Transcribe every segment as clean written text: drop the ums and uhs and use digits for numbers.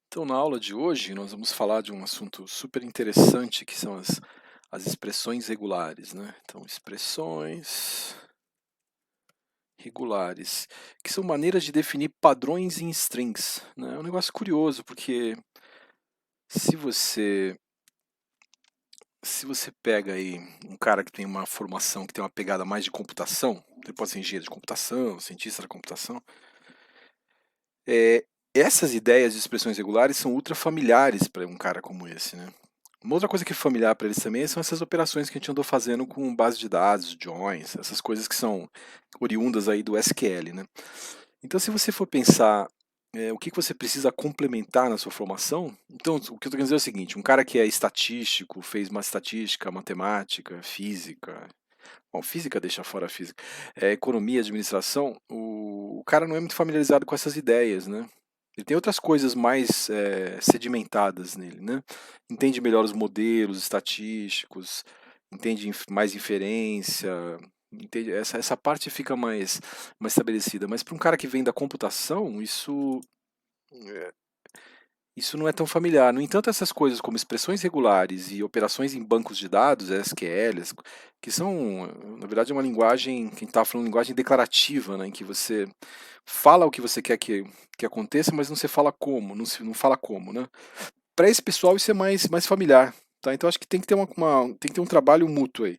Então, na aula de hoje, nós vamos falar de um assunto super interessante que são as expressões regulares, né? Então, expressões regulares, que são maneiras de definir padrões em strings, né? É um negócio curioso, porque se você se você pega aí um cara que tem uma formação que tem uma pegada mais de computação, ele pode ser engenheiro de computação, cientista da computação, essas ideias de expressões regulares são ultra familiares para um cara como esse, né? Uma outra coisa que é familiar para eles também são essas operações que a gente andou fazendo com base de dados, joins, essas coisas que são oriundas aí do SQL, né? Então, se você for pensar o que você precisa complementar na sua formação, então o que eu estou querendo dizer é o seguinte: um cara que é estatístico, fez uma estatística, matemática, física, bom, física deixa fora a física, economia, administração, o cara não é muito familiarizado com essas ideias, né? Ele tem outras coisas mais sedimentadas nele, né? Entende melhor os modelos estatísticos, entende mais inferência, entende, essa parte fica mais estabelecida. Mas para um cara que vem da computação, isso não é tão familiar. No entanto, essas coisas como expressões regulares e operações em bancos de dados, SQLs, que são, na verdade, uma linguagem, quem está falando linguagem declarativa, né, em que você fala o que você quer que aconteça, mas não se fala como, não fala como, né? Para esse pessoal isso é mais familiar, tá? Então acho que tem que ter tem que ter um trabalho mútuo aí.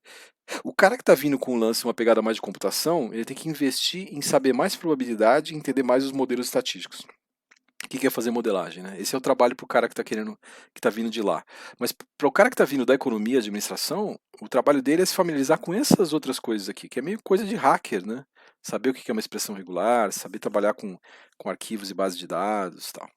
O cara que está vindo com um lance, uma pegada mais de computação, ele tem que investir em saber mais probabilidade e entender mais os modelos estatísticos. O que é fazer modelagem, né? Esse é o trabalho para o cara que está querendo, que está vindo de lá. Mas para o cara que está vindo da economia, administração, o trabalho dele é se familiarizar com essas outras coisas aqui, que é meio coisa de hacker, né? Saber o que é uma expressão regular, saber trabalhar com arquivos e bases de dados, tal.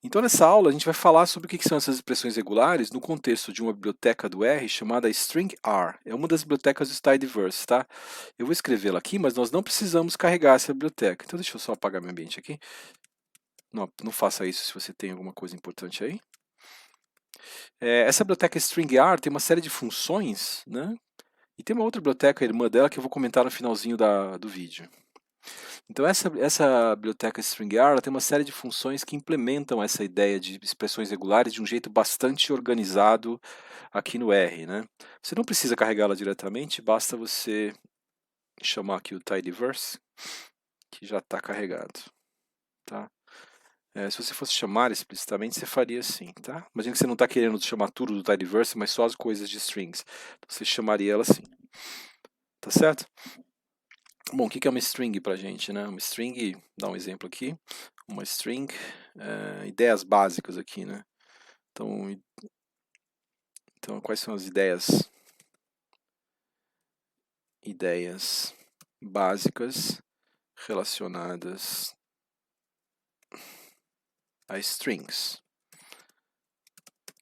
Então nessa aula a gente vai falar sobre o que são essas expressões regulares no contexto de uma biblioteca do R chamada string R. É uma das bibliotecas do Tidyverse, tá? Eu vou escrevê-la aqui, mas nós não precisamos carregar essa biblioteca. Então deixa eu só apagar meu ambiente aqui. Não, não faça isso se você tem alguma coisa importante aí. Essa biblioteca stringr tem uma série de funções, né? E tem uma outra biblioteca, a irmã dela, que eu vou comentar no finalzinho do vídeo. Então essa biblioteca stringr ela tem uma série de funções que implementam essa ideia de expressões regulares de um jeito bastante organizado aqui no R, né? Você não precisa carregá-la diretamente, basta você chamar aqui o tidyverse, que já está carregado, tá? Se você fosse chamar explicitamente, você faria assim, tá? Imagina que você não está querendo chamar tudo do tidyverse, mas só as coisas de strings. Então, você chamaria ela assim, tá certo? Bom, o que é uma string pra gente, né? Uma string, dá um exemplo aqui. Uma string, ideias básicas aqui, né? Então quais são as ideias básicas relacionadas a strings,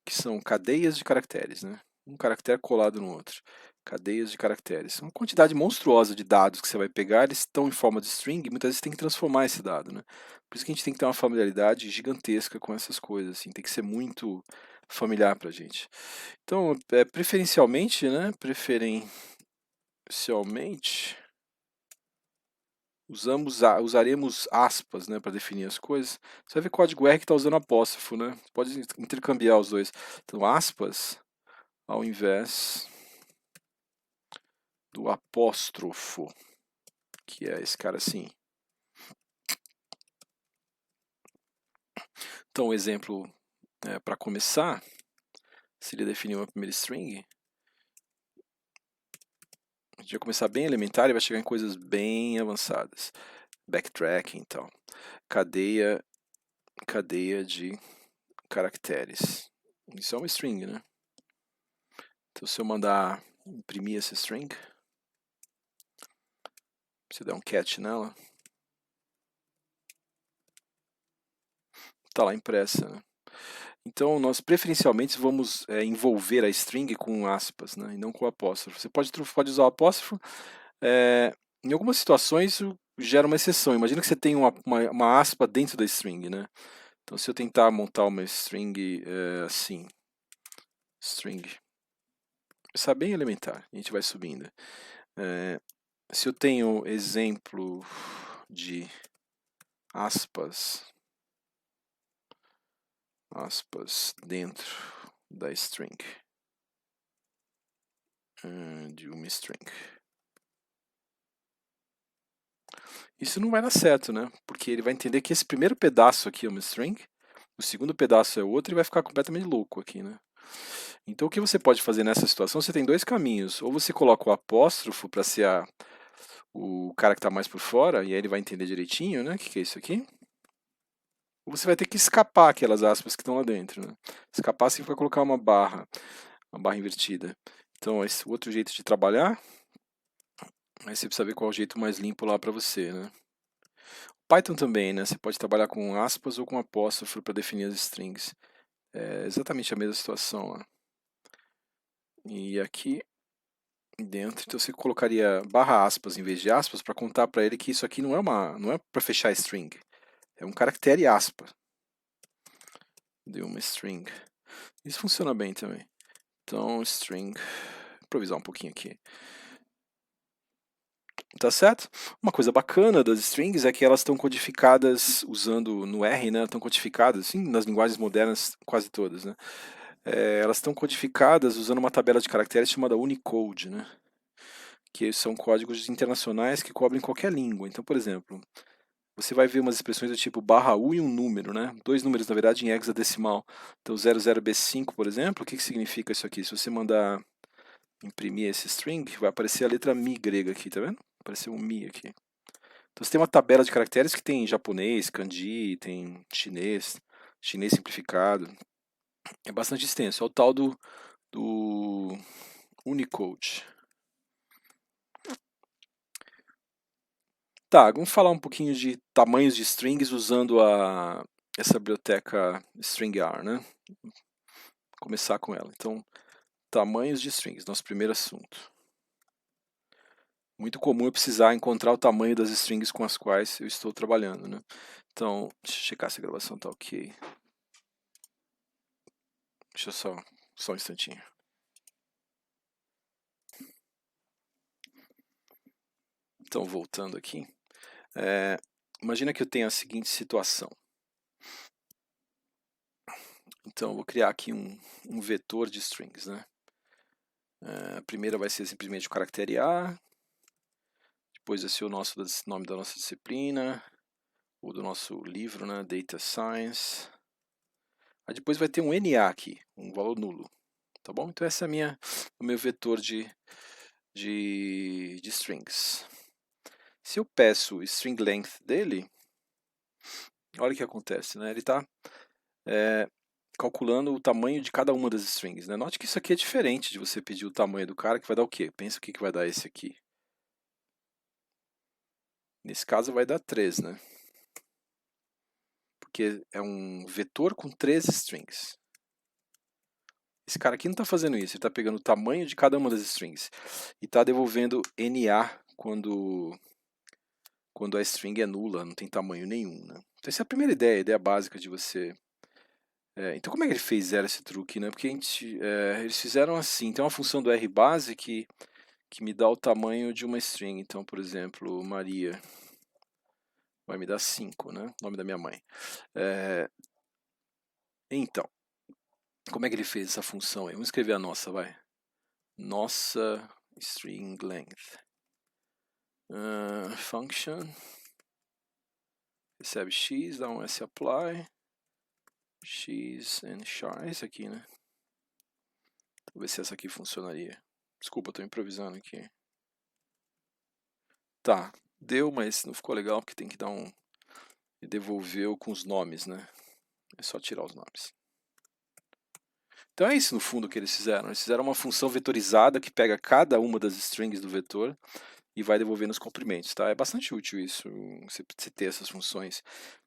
que são cadeias de caracteres, né? Um caractere colado no outro. Cadeias de caracteres. Uma quantidade monstruosa de dados que você vai pegar, eles estão em forma de string, e muitas vezes tem que transformar esse dado, né? Por isso que a gente tem que ter uma familiaridade gigantesca com essas coisas, assim, tem que ser muito familiar pra gente. Então, preferencialmente, né? Preferencialmente, usaremos aspas, né, para definir as coisas. Você vai ver código R que está usando apóstrofo, né? Pode intercambiar os dois. Então, aspas ao invés do apóstrofo, que é esse cara assim. Então, o exemplo para começar seria definir uma primeira string. A gente vai começar bem elementar e vai chegar em coisas bem avançadas. Backtracking, então. Cadeia de caracteres. Isso é uma string, né? Então, se eu mandar imprimir essa string, se der um catch nela, está lá impressa, né? Então, nós preferencialmente vamos envolver a string com aspas, né, e não com apóstrofo. Você pode usar o apóstrofo, em algumas situações isso gera uma exceção. Imagina que você tem uma aspa dentro da string, né? Então, se eu tentar montar uma string assim, string, isso é bem elementar, a gente vai subindo. Se eu tenho exemplo de aspas aspas dentro da string, de uma string. Isso não vai dar certo, né? Porque ele vai entender que esse primeiro pedaço aqui é uma string, o segundo pedaço é outro e vai ficar completamente louco aqui, né? Então o que você pode fazer nessa situação? Você tem dois caminhos. Ou você coloca o apóstrofo para ser o cara que está mais por fora, e aí ele vai entender direitinho, né? O que é isso aqui? Ou você vai ter que escapar aquelas aspas que estão lá dentro, né? Escapar significa colocar uma barra invertida. Então esse outro jeito de trabalhar, aí você precisa ver qual é o jeito mais limpo lá para você, né? Python também, né? Você pode trabalhar com aspas ou com apóstrofo para definir as strings. É exatamente a mesma situação lá. E aqui dentro, então você colocaria barra aspas em vez de aspas para contar para ele que isso aqui não é para fechar string, é um caractere aspa. Deu uma string. Isso funciona bem também. Então string, vou improvisar um pouquinho aqui. Tá certo? Uma coisa bacana das strings é que elas estão codificadas usando no R, né? Estão codificadas, assim, nas linguagens modernas quase todas, né? Elas estão codificadas usando uma tabela de caracteres chamada Unicode, né? Que são códigos internacionais que cobrem qualquer língua. Então, por exemplo, você vai ver umas expressões do tipo /U e um número, né? Dois números, na verdade, em hexadecimal. Então, 00B5, por exemplo, o que significa isso aqui? Se você mandar imprimir esse string, vai aparecer a letra Mi grega aqui, tá vendo? Apareceu um Mi aqui. Então, você tem uma tabela de caracteres que tem japonês, kanji, tem chinês, chinês simplificado. É bastante extenso. É o tal do Unicode. Tá, vamos falar um pouquinho de tamanhos de strings usando essa biblioteca stringr, né? Vou começar com ela. Então, tamanhos de strings, nosso primeiro assunto. Muito comum eu precisar encontrar o tamanho das strings com as quais eu estou trabalhando, né? Então, deixa eu checar se a gravação tá ok. Deixa eu só um instantinho. Então, voltando aqui. Imagina que eu tenho a seguinte situação. Então, eu vou criar aqui um vetor de strings, né? A primeira vai ser simplesmente o caractere A, depois vai ser o nome da nossa disciplina, ou do nosso livro, né? Data Science. Aí depois vai ter um NA aqui, um valor nulo, tá bom? Então esse é o meu vetor de strings. Se eu peço o string length dele, olha o que acontece, né? Ele está calculando o tamanho de cada uma das strings, né? Note que isso aqui é diferente de você pedir o tamanho do cara, que vai dar o quê? Pensa o que vai dar esse aqui. Nesse caso vai dar 3, né? Porque é um vetor com 3 strings. Esse cara aqui não está fazendo isso, ele está pegando o tamanho de cada uma das strings e está devolvendo NA quando a string é nula, não tem tamanho nenhum, né? Então essa é a primeira ideia, a ideia básica de você... então como é que ele fez esse truque, né? Porque eles fizeram assim, tem uma função do rbase que me dá o tamanho de uma string. Então, por exemplo, Maria vai me dar 5, né? O nome da minha mãe. Então, como é que ele fez essa função aí? Vamos escrever a nossa, vai. Nossa string length. Function. Recebe x, dá um sapply. X and char. Esse aqui, né? Vou ver se essa aqui funcionaria. Desculpa, estou improvisando aqui. Tá, deu, mas não ficou legal porque tem que dar um... E devolveu com os nomes, né? É só tirar os nomes. Então é isso no fundo que eles fizeram. Eles fizeram uma função vetorizada que pega cada uma das strings do vetor e vai devolvendo os comprimentos, tá? É bastante útil isso, você ter essas funções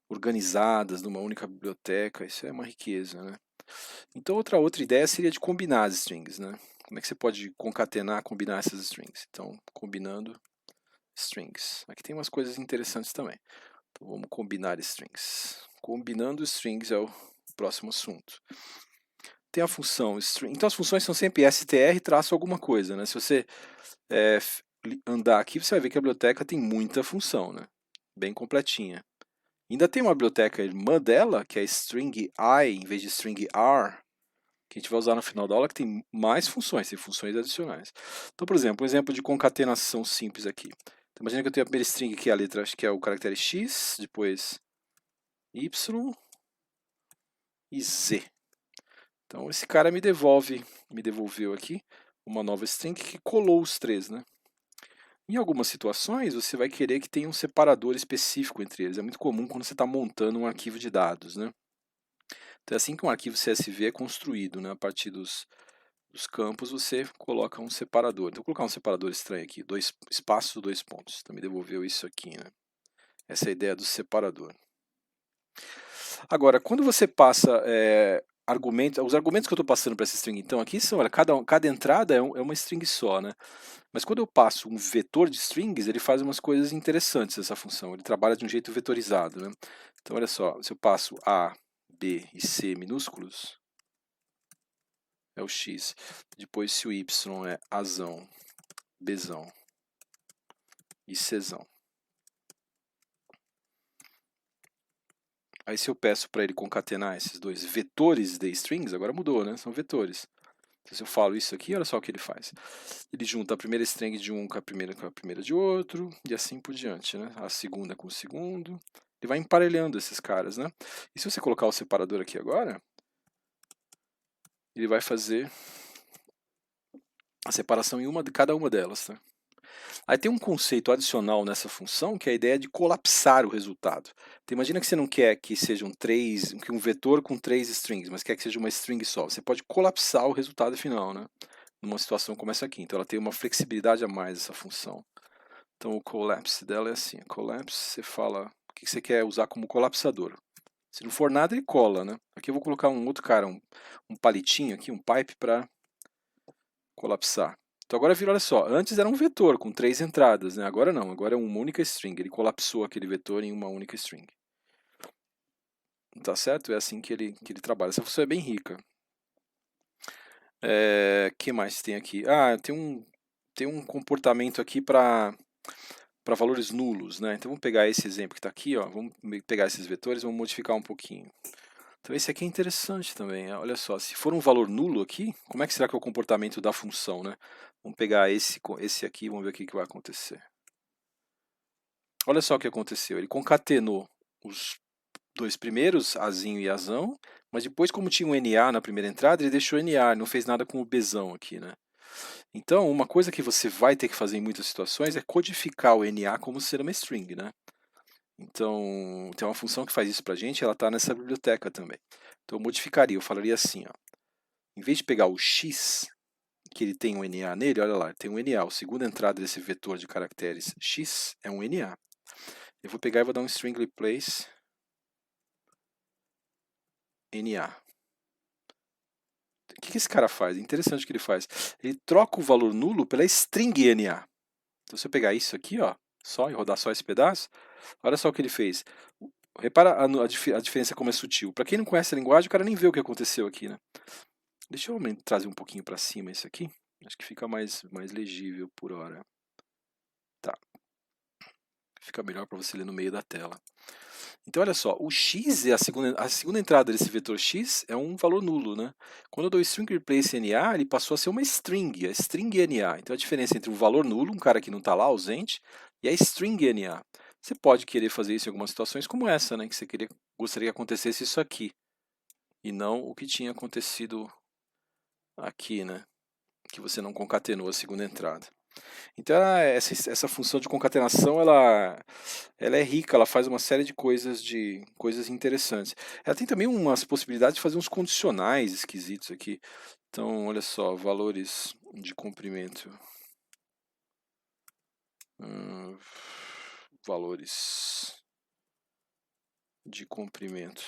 organizadas numa única biblioteca, isso é uma riqueza, né? Então outra ideia seria de combinar as strings, né? Como é que você pode concatenar, combinar essas strings? Então, combinando strings. Aqui tem umas coisas interessantes também. Então, vamos combinar strings. Combinando strings é o próximo assunto. Tem a função string. Então as funções são sempre str traço alguma coisa, né? Se você andar aqui, você vai ver que a biblioteca tem muita função, né? Bem completinha. Ainda tem uma biblioteca irmã dela, que é string I em vez de string R, que a gente vai usar no final da aula, que tem mais funções, tem funções adicionais. Então, por exemplo, um exemplo de concatenação simples aqui. Então, imagina que eu tenho a primeira string aqui, a letra, acho que é o caractere X, depois Y e Z. Então, esse cara me devolveu aqui uma nova string que colou os três, né? Em algumas situações, você vai querer que tenha um separador específico entre eles. É muito comum quando você está montando um arquivo de dados, né? Então, é assim que um arquivo CSV é construído, né? A partir dos campos, você coloca um separador. Então, vou colocar um separador estranho aqui, espaço, 2 pontos. Então, me devolveu isso aqui, né? Essa é a ideia do separador. Agora, quando você passa argumentos, os argumentos que eu estou passando para essa string, então, aqui são, olha, cada entrada é uma string só, né? Mas quando eu passo um vetor de strings, ele faz umas coisas interessantes, essa função. Ele trabalha de um jeito vetorizado, né? Então, olha só, se eu passo A, B e C minúsculos, é o X. Depois, se o Y é Azão, Bzão e Czão. Aí, se eu peço para ele concatenar esses dois vetores de strings, agora mudou, né? São vetores. Então, se eu falo isso aqui, olha só o que ele faz. Ele junta a primeira string de um com a primeira de outro, e assim por diante, né? A segunda com o segundo. Ele vai emparelhando esses caras, né? E se você colocar o separador aqui agora, ele vai fazer a separação em cada uma delas, tá? Aí tem um conceito adicional nessa função, que é a ideia de colapsar o resultado. Então, imagina que você não quer que sejam que um vetor com 3 strings, mas quer que seja uma string só. Você pode colapsar o resultado final, né? Numa situação como essa aqui. Então, ela tem uma flexibilidade a mais, essa função. Então, o collapse dela é assim. Collapse, você fala o que você quer usar como colapsador. Se não for nada, ele cola, né? Aqui eu vou colocar um outro cara, um palitinho aqui, um pipe para colapsar. Então agora vira, olha só, antes era um vetor com 3 entradas, né? Agora não, agora é uma única string. Ele colapsou aquele vetor em uma única string. Tá certo? É assim que ele trabalha. Essa função é bem rica. Que mais tem aqui? Tem um comportamento aqui para valores nulos, né? Então vamos pegar esse exemplo que está aqui, ó. Vamos pegar esses vetores e vamos modificar um pouquinho. Então esse aqui é interessante também. Olha só, se for um valor nulo aqui, como é que será que é o comportamento da função, né? Vamos pegar esse aqui e vamos ver o que vai acontecer. Olha só o que aconteceu. Ele concatenou os dois primeiros, Azinho e Azão, mas depois, como tinha um NA na primeira entrada, ele deixou NA, não fez nada com o Bzão aqui, né? Então, uma coisa que você vai ter que fazer em muitas situações é codificar o NA como ser uma string, né? Então, tem uma função que faz isso pra gente, ela está nessa biblioteca também. Então, eu modificaria, eu falaria assim, ó, em vez de pegar o X, que ele tem um NA nele, olha lá, tem um NA, a segunda entrada desse vetor de caracteres X é um NA. Eu vou pegar e vou dar um string replace NA. O que esse cara faz? É interessante o que ele faz. Ele troca o valor nulo pela string NA. Então, se eu pegar isso aqui, ó, só e rodar só esse pedaço, olha só o que ele fez. Repara a diferença como é sutil. Para quem não conhece a linguagem, o cara nem vê o que aconteceu aqui, né? Deixa eu trazer um pouquinho para cima isso aqui. Acho que fica mais legível por hora. Tá. Fica melhor para você ler no meio da tela. Então, olha só, o x é a segunda entrada desse vetor x é um valor nulo, né? Quando eu dou string replace NA, ele passou a ser uma string, a string NA. Então, a diferença entre um valor nulo, um cara que não está lá, ausente, e a string NA. Você pode querer fazer isso em algumas situações como essa, né? Que você gostaria que acontecesse isso aqui, e não o que tinha acontecido aqui, né? Que você não concatenou a segunda entrada. Então, essa função de concatenação, ela é rica, ela faz uma série de coisas interessantes. Ela tem também umas possibilidades de fazer uns condicionais esquisitos aqui. Então, olha só, valores de comprimento. Valores de comprimento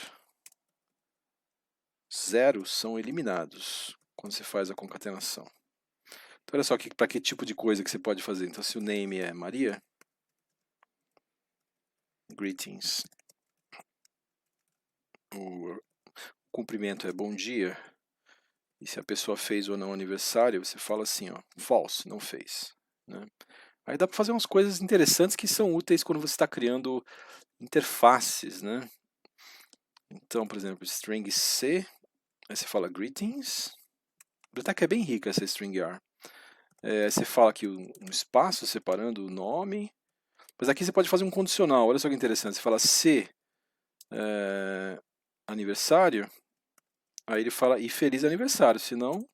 0 são eliminados quando você faz a concatenação. Então, olha só para que tipo de coisa que você pode fazer. Então, se o name é Maria, greetings. O cumprimento é bom dia. E se a pessoa fez ou não aniversário, você fala assim, ó, false, não fez. Né? Aí dá para fazer umas coisas interessantes que são úteis quando você está criando interfaces, né? Então, por exemplo, string C, aí você fala greetings. A biblioteca é bem rica essa string R. Você fala aqui um espaço separando o nome, mas aqui você pode fazer um condicional. Olha só que interessante, você fala C aniversário, aí ele fala e feliz aniversário, senão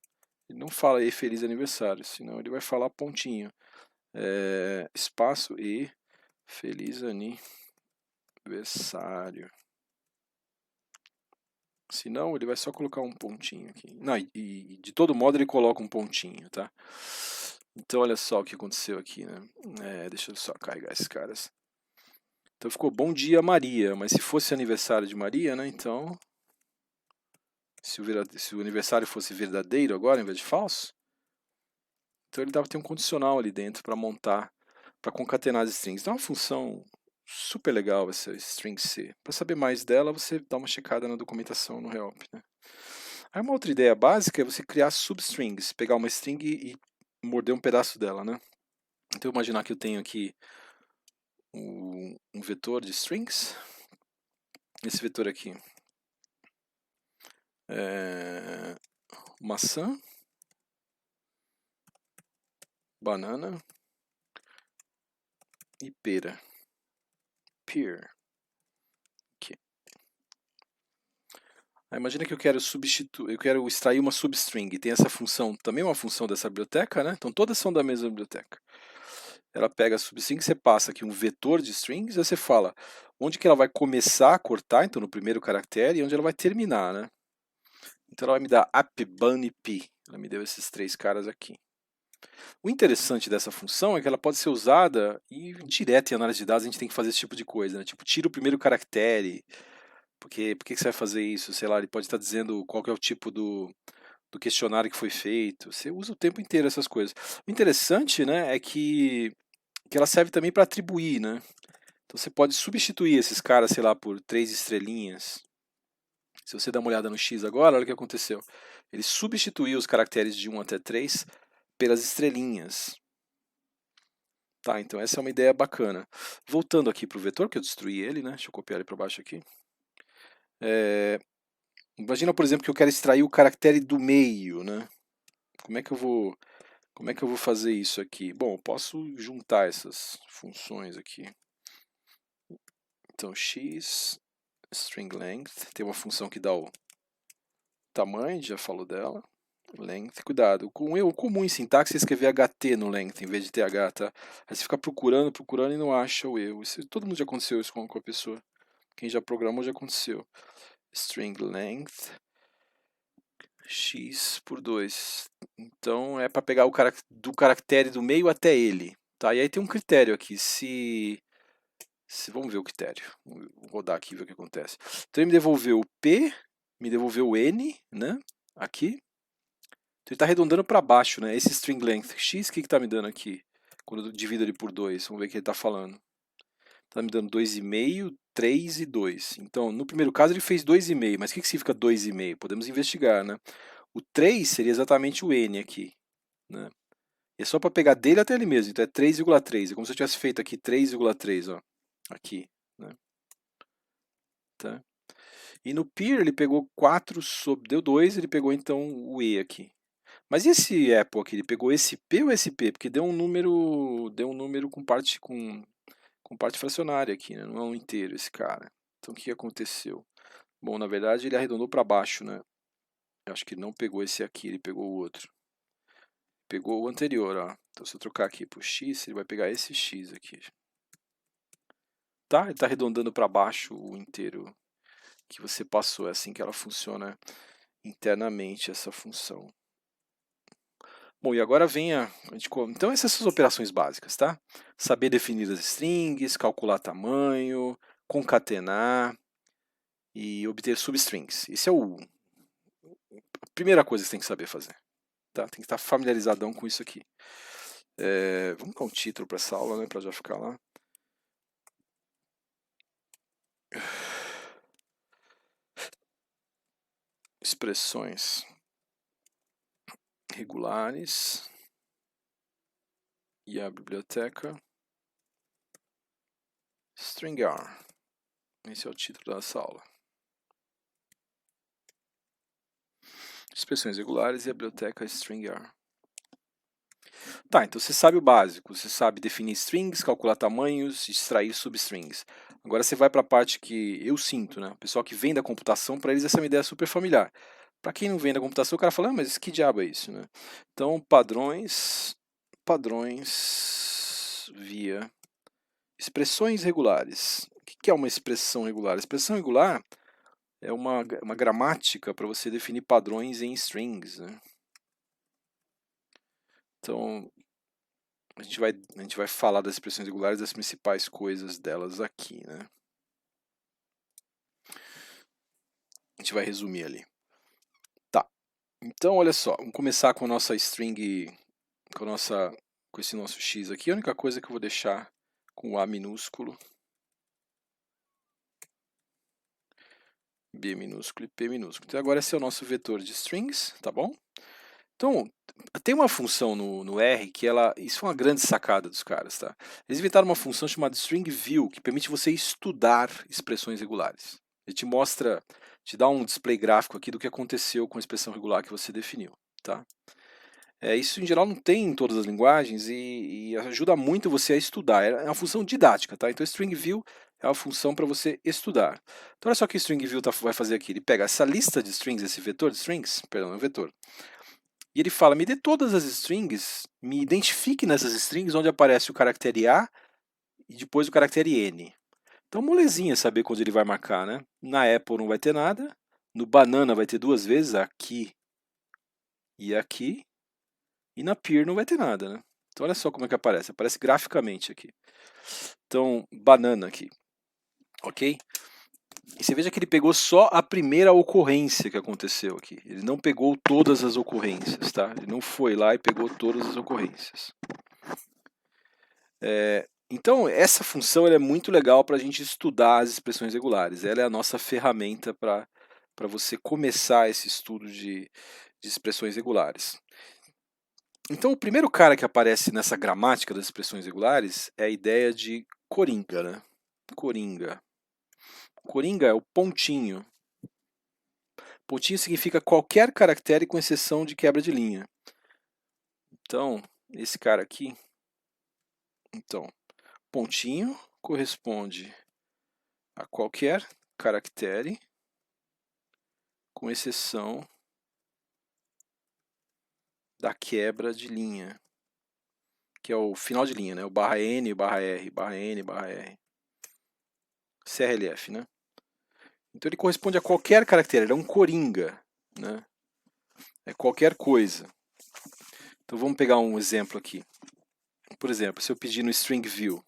ele não fala e feliz aniversário, senão ele vai falar pontinho, espaço e feliz aniversário. Senão ele vai só colocar um pontinho aqui. Não, e de todo modo ele coloca um pontinho, tá? Então olha só o que aconteceu aqui, né? Deixa eu só carregar esses caras. Então ficou bom dia Maria, mas se fosse aniversário de Maria, né? Então, se o aniversário fosse verdadeiro agora, em vez de falso, então ele dava ter um condicional ali dentro para montar, para concatenar as strings. Então é uma função super legal essa string C. Para saber mais dela, você dá uma checada na documentação no help, né? Aí uma outra ideia básica é você criar substrings, pegar uma string e morder um pedaço dela, né? Então imaginar que eu tenho aqui um vetor de strings. Esse vetor aqui é maçã, banana e pera. Pear. Aqui. Aí imagina que eu quero extrair uma substring. Tem essa função, também uma função dessa biblioteca, né? Então todas são da mesma biblioteca. Ela pega a substring, você passa aqui um vetor de strings, aí você fala onde que ela vai começar a cortar, então no primeiro caractere, e onde ela vai terminar, né? Então ela vai me dar appBunnyP. Ela me deu esses três caras aqui. O interessante dessa função é que ela pode ser usada e direto em análise de dados a gente tem que fazer esse tipo de coisa, né? Tipo, tira o primeiro caractere. Por que você vai fazer isso? Sei lá, ele pode estar dizendo qual que é o tipo do questionário que foi feito. Você usa o tempo inteiro essas coisas. O interessante, né, é que ela serve também para atribuir, né? Então você pode substituir esses caras, sei lá, por 3 estrelinhas. Se você dá uma olhada no X agora, olha o que aconteceu. Ele substituiu os caracteres de 1 até 3 pelas estrelinhas. Tá, então essa é uma ideia bacana. Voltando aqui para o vetor, que eu destruí ele, né? Deixa eu copiar ele para baixo aqui. Imagina, por exemplo, que eu quero extrair o caractere do meio, né? Como é que eu vou fazer isso aqui? Bom, eu posso juntar essas funções aqui. Então, x, string length, tem uma função que dá o tamanho, já falou dela. Length, cuidado. O comum em sintaxe é escrever HT no length em vez de TH, tá? Aí você fica procurando e não acha o erro. Todo mundo já aconteceu isso com a pessoa. Quem já programou já aconteceu. String length x por 2. Então é para pegar do caractere do meio até ele. Tá? E aí tem um critério aqui. Vamos ver o critério. Vou rodar aqui e ver o que acontece. Então ele me devolveu o P, me devolveu o N, né? Aqui. Então ele está arredondando para baixo, né? Esse string length x, o que está me dando aqui? Quando eu divido ele por 2, vamos ver o que ele está falando. Está me dando 2,5, 3 e 2. Então, no primeiro caso ele fez 2,5, mas o que significa 2,5? Podemos investigar, né? O 3 seria exatamente o n aqui, né? E é só para pegar dele até ele mesmo, então é 3,3. É como se eu tivesse feito aqui 3,3, ó. Aqui, né? Tá? E no peer ele pegou 4 sobre, deu 2, ele pegou então o e aqui. Mas e esse Apple aqui, ele pegou esse P ou esse P? Porque deu um número com parte fracionária aqui, né? Não é um inteiro esse cara. Então o que aconteceu? Bom, na verdade ele arredondou para baixo, né? Eu acho que ele não pegou esse aqui, ele pegou o outro. Pegou o anterior, ó. Então se eu trocar aqui por x, ele vai pegar esse x aqui. Tá? Ele está arredondando para baixo o inteiro que você passou. É assim que ela funciona internamente, essa função. Bom, e agora vem então essas são as operações básicas, tá? Saber definir as strings, calcular tamanho, concatenar e obter substrings. Isso é a primeira coisa que você tem que saber fazer. Tá? Tem que estar familiarizadão com isso aqui. Vamos dar um título para essa aula, né, para já ficar lá. Expressões regulares e a biblioteca string R. Esse é o título dessa aula. Expressões regulares e a biblioteca stringr. Tá, então você sabe o básico, você sabe definir strings, calcular tamanhos, extrair substrings. Agora você vai para a parte que eu sinto, né? O pessoal que vem da computação, para eles essa é uma ideia super familiar. Para quem não vem da computação, o cara fala, mas que diabo é isso, né? Então, padrões via expressões regulares. O que é uma expressão regular? Expressão regular é uma gramática para você definir padrões em strings, né? Então, a gente vai falar das expressões regulares, das principais coisas delas aqui, né? A gente vai resumir ali. Tá. Então, olha só, vamos começar com a nossa string, com esse nosso x aqui. A única coisa que eu vou deixar com o A minúsculo, B minúsculo e P minúsculo. Então, agora esse é o nosso vetor de strings, tá bom? Então, tem uma função no R que isso é uma grande sacada dos caras, tá? Eles inventaram uma função chamada string view, que permite você estudar expressões regulares. Ele te dá um display gráfico aqui do que aconteceu com a expressão regular que você definiu, tá? Isso em geral não tem em todas as linguagens e ajuda muito você a estudar. É uma função didática, tá? Então, string view é uma função para você estudar. Então, olha só o que o string view vai fazer aqui. Ele pega essa lista de strings, esse vetor de strings, perdão, é um vetor. E ele fala, me dê todas as strings, me identifique nessas strings onde aparece o caractere A e depois o caractere N. Então, molezinha saber quando ele vai marcar, né? Na Apple não vai ter nada, no Banana vai ter duas vezes, aqui e aqui, e na Peer não vai ter nada, né? Então, olha só como é que aparece graficamente aqui. Então, Banana aqui, ok? E você veja que ele pegou só a primeira ocorrência que aconteceu aqui. Ele não pegou todas as ocorrências, tá? Ele não foi lá e pegou todas as ocorrências. Então, essa função é muito legal para a gente estudar as expressões regulares. Ela é a nossa ferramenta para você começar esse estudo de expressões regulares. Então, o primeiro cara que aparece nessa gramática das expressões regulares é a ideia de coringa, né? Coringa. Coringa é o pontinho. Pontinho significa qualquer caractere com exceção de quebra de linha. Então, esse cara aqui. Então, pontinho corresponde a qualquer caractere com exceção da quebra de linha, que é o final de linha, né? O barra N, barra R, barra N, barra R. CRLF, né? Então ele corresponde a qualquer caractere, ele é um coringa, né? É qualquer coisa. Então vamos pegar um exemplo aqui. Por exemplo, se eu pedir no string view,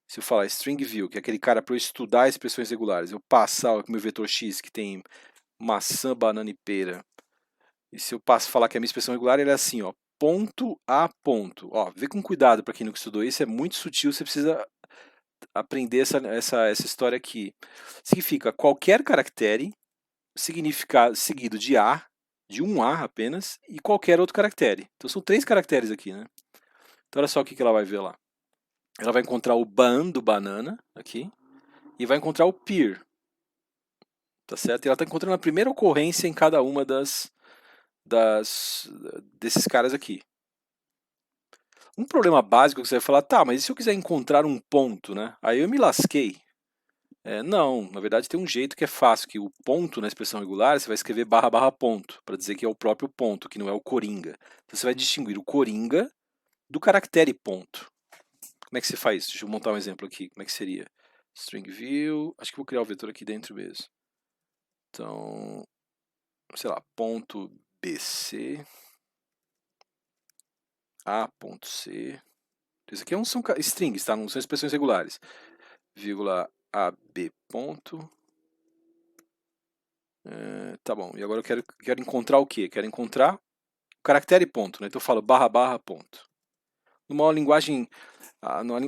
se eu falar string view, que é aquele cara para eu estudar expressões regulares, eu passar o meu vetor x que tem maçã, banana e pera, e se eu falar que a minha expressão regular, ele é assim, ó, ponto a ponto. Ó, vê com cuidado para quem nunca estudou isso, é muito sutil, você precisa aprender essa história aqui. Significa qualquer caractere seguido de A, de um A apenas, e qualquer outro caractere. Então são 3 caracteres aqui, né? Então olha só o que ela vai ver lá. Ela vai encontrar o ban do banana aqui e vai encontrar o peer. Tá certo? E ela está encontrando a primeira ocorrência em cada uma desses caras aqui. Um problema básico que você vai falar, tá, mas e se eu quiser encontrar um ponto, né? Aí eu me lasquei. Não, na verdade tem um jeito que é fácil, que o ponto na expressão regular você vai escrever barra barra ponto, para dizer que é o próprio ponto, que não é o coringa. Então você vai distinguir o coringa do caractere ponto. Como é que você faz isso? Deixa eu montar um exemplo aqui. Como é que seria? String view, acho que vou criar o vetor aqui dentro mesmo. Então, sei lá, ponto BC, A.C. Isso aqui são strings, tá? Não são expressões regulares. Vírgula AB ponto. Tá bom, e agora eu quero encontrar o quê? Quero encontrar o caractere ponto, né? Então eu falo barra barra ponto. Numa linguagem,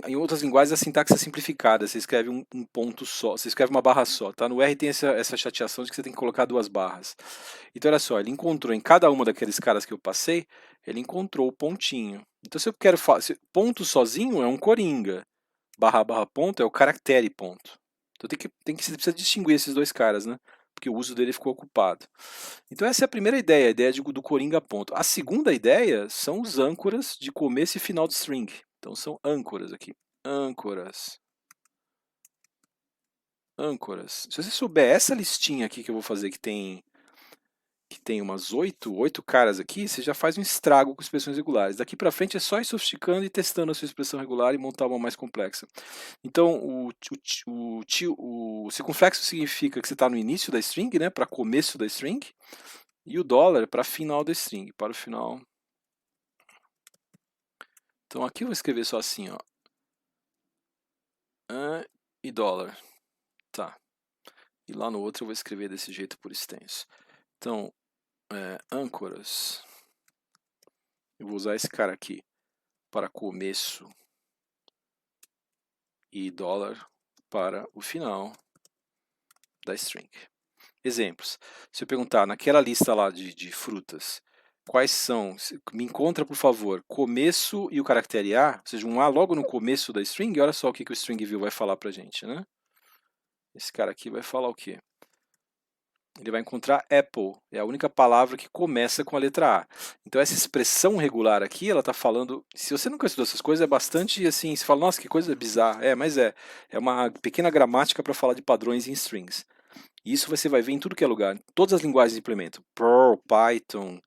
em outras linguagens a sintaxe é simplificada, você escreve um ponto só, você escreve uma barra só, tá? No R tem essa chateação de que você tem que colocar 2 barras. Então olha só, ele encontrou em cada uma daqueles caras que eu passei, ele encontrou o pontinho. Então se eu quero ponto sozinho é um coringa, barra barra ponto é o caractere ponto. Então você precisa distinguir esses dois caras, né? Porque o uso dele ficou ocupado. Então essa é a primeira ideia, a ideia do Coringa ponto. A segunda ideia são os âncoras de começo e final de string. Então são âncoras aqui. Âncoras. Âncoras. Se você souber essa listinha aqui que eu vou fazer que tem umas oito caras aqui, você já faz um estrago com expressões regulares. Daqui para frente é só ir sofisticando e testando a sua expressão regular e montar uma mais complexa. Então, o circunflexo significa que você está no início da string, né, para começo da string, e o dólar para final da string, para o final. Então aqui eu vou escrever só assim, ó, e dólar, tá. E lá no outro eu vou escrever desse jeito por extenso. Então, âncoras. Eu vou usar esse cara aqui para começo e dólar para o final da string. Exemplos. Se eu perguntar naquela lista lá de frutas, quais são? Me encontra, por favor, começo e o caractere A, ou seja, um A logo no começo da string. Olha só o que o string view vai falar para a gente, né? Esse cara aqui vai falar o quê? Ele vai encontrar apple, é a única palavra que começa com a letra A. Então essa expressão regular aqui, ela está falando, se você nunca estudou essas coisas, é bastante assim, você fala, nossa, que coisa bizarra. Mas é uma pequena gramática para falar de padrões em strings. E isso você vai ver em tudo que é lugar, todas as linguagens implementam, Perl, Python,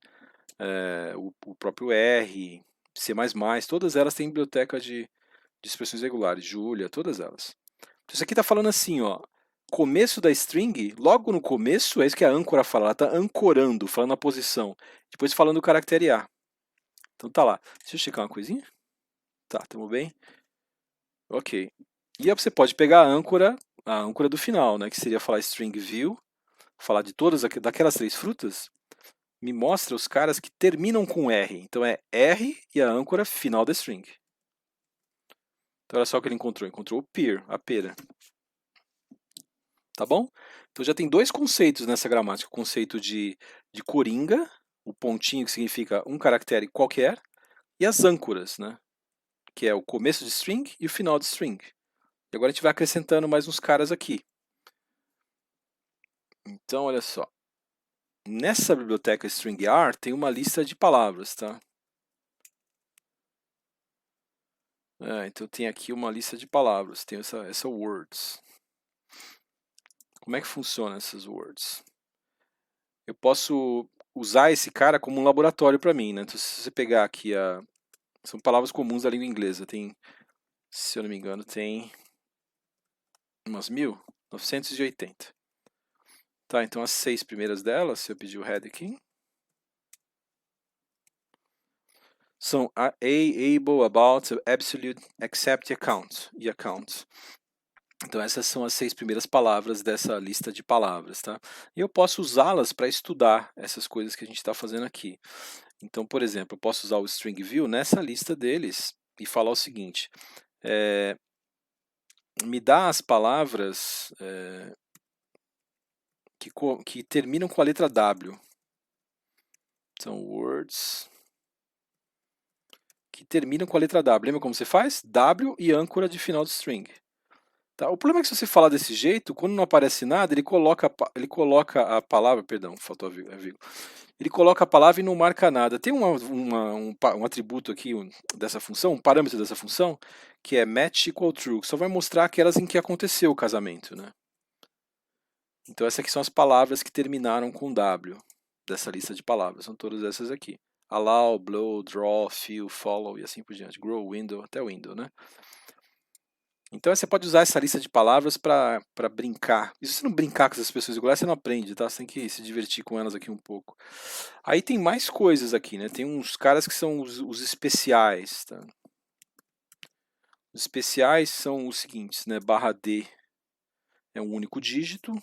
o próprio R, C++, todas elas têm biblioteca de expressões regulares, Julia, todas elas. Então, isso aqui está falando assim, ó, começo da string, logo no começo, é isso que a âncora fala, ela está ancorando, falando a posição, depois falando o caractere A. Então tá lá. Deixa eu checar uma coisinha. Tá, estamos bem? Ok. E aí você pode pegar a âncora do final, né, que seria falar string view, falar de todas daquelas três frutas, me mostra os caras que terminam com R. Então é R e a âncora final da string. Então olha só o que ele encontrou. Encontrou o pear, a pera. Tá bom? Então já tem dois conceitos nessa gramática. O conceito de coringa, o pontinho que significa um caractere qualquer, e as âncoras, né? Que é o começo de string e o final de string. E agora a gente vai acrescentando mais uns caras aqui. Então olha só. Nessa biblioteca stringr tem uma lista de palavras, tá? Então tem aqui uma lista de palavras, tem essa words. Como é que funciona essas words? Eu posso usar esse cara como um laboratório para mim, né? Então, se você pegar aqui são palavras comuns da língua inglesa, tem, se eu não me engano, tem umas 1980. Tá, então as 6 primeiras delas, se eu pedir o head aqui, são able, about, absolute, accept, account e account. Então essas são as 6 primeiras palavras dessa lista de palavras, tá? E eu posso usá-las para estudar essas coisas que a gente está fazendo aqui. Então, por exemplo, eu posso usar o string view nessa lista deles e falar o seguinte, me dá as palavras que terminam com a letra W. São words que terminam com a letra W. Lembra como você faz? W e âncora de final de string. Tá? O problema é que se você falar desse jeito, quando não aparece nada, ele coloca a palavra, perdão, faltou a vírgula. Ele coloca a palavra e não marca nada. Tem um atributo aqui dessa função, um parâmetro dessa função, que é match equal true, que só vai mostrar aquelas em que aconteceu o casamento, né? Então essas aqui são as palavras que terminaram com W, dessa lista de palavras, são todas essas aqui. Allow, blow, draw, fill, follow e assim por diante. Grow, window, até window, né? Então você pode usar essa lista de palavras para brincar. E se você não brincar com essas expressões regulares, você não aprende, tá? Você tem que se divertir com elas aqui um pouco. Aí tem mais coisas aqui, né? Tem uns caras que são os especiais, tá? Os especiais são os seguintes, né? Barra D é um único dígito,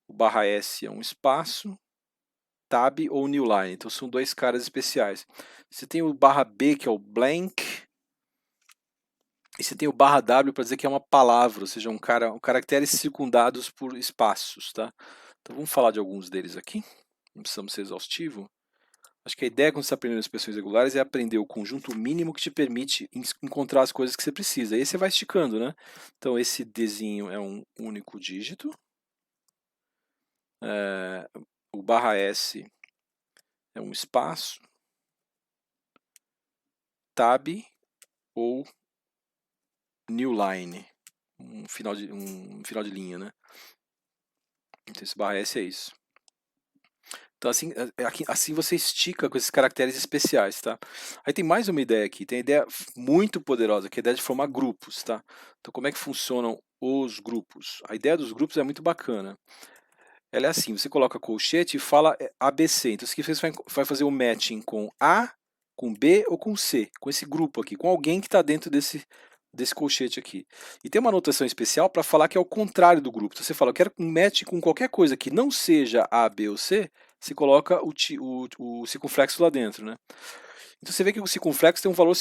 o barra S é um espaço, tab ou new line. Então são dois caras especiais. Você tem o barra B, que é o blank, e você tem o barra W para dizer que é uma palavra, ou seja, caracteres circundados por espaços, tá? Então vamos falar de alguns deles aqui. Não precisamos ser exaustivo. Acho que a ideia quando você está aprendendo expressões regulares é aprender o conjunto mínimo que te permite encontrar as coisas que você precisa. Aí você vai esticando, né? Então esse Dzinho é um único dígito. O barra S é um espaço. Tab ou new line, um final de linha, né? Então esse barra S é isso. Então assim você estica com esses caracteres especiais, tá? Aí tem mais uma ideia aqui, tem uma ideia muito poderosa, que é a ideia de formar grupos, tá? Então como é que funcionam os grupos? A ideia dos grupos é muito bacana. Ela é assim, você coloca colchete e fala ABC. Então isso aqui você vai fazer o matching com A, com B ou com C, com esse grupo aqui, com alguém que está dentro desse colchete aqui. E tem uma anotação especial para falar que é o contrário do grupo. Então você fala, eu quero um match com qualquer coisa que não seja A, B ou C, você coloca o circunflexo lá dentro, né? Então você vê que o circunflexo tem um valor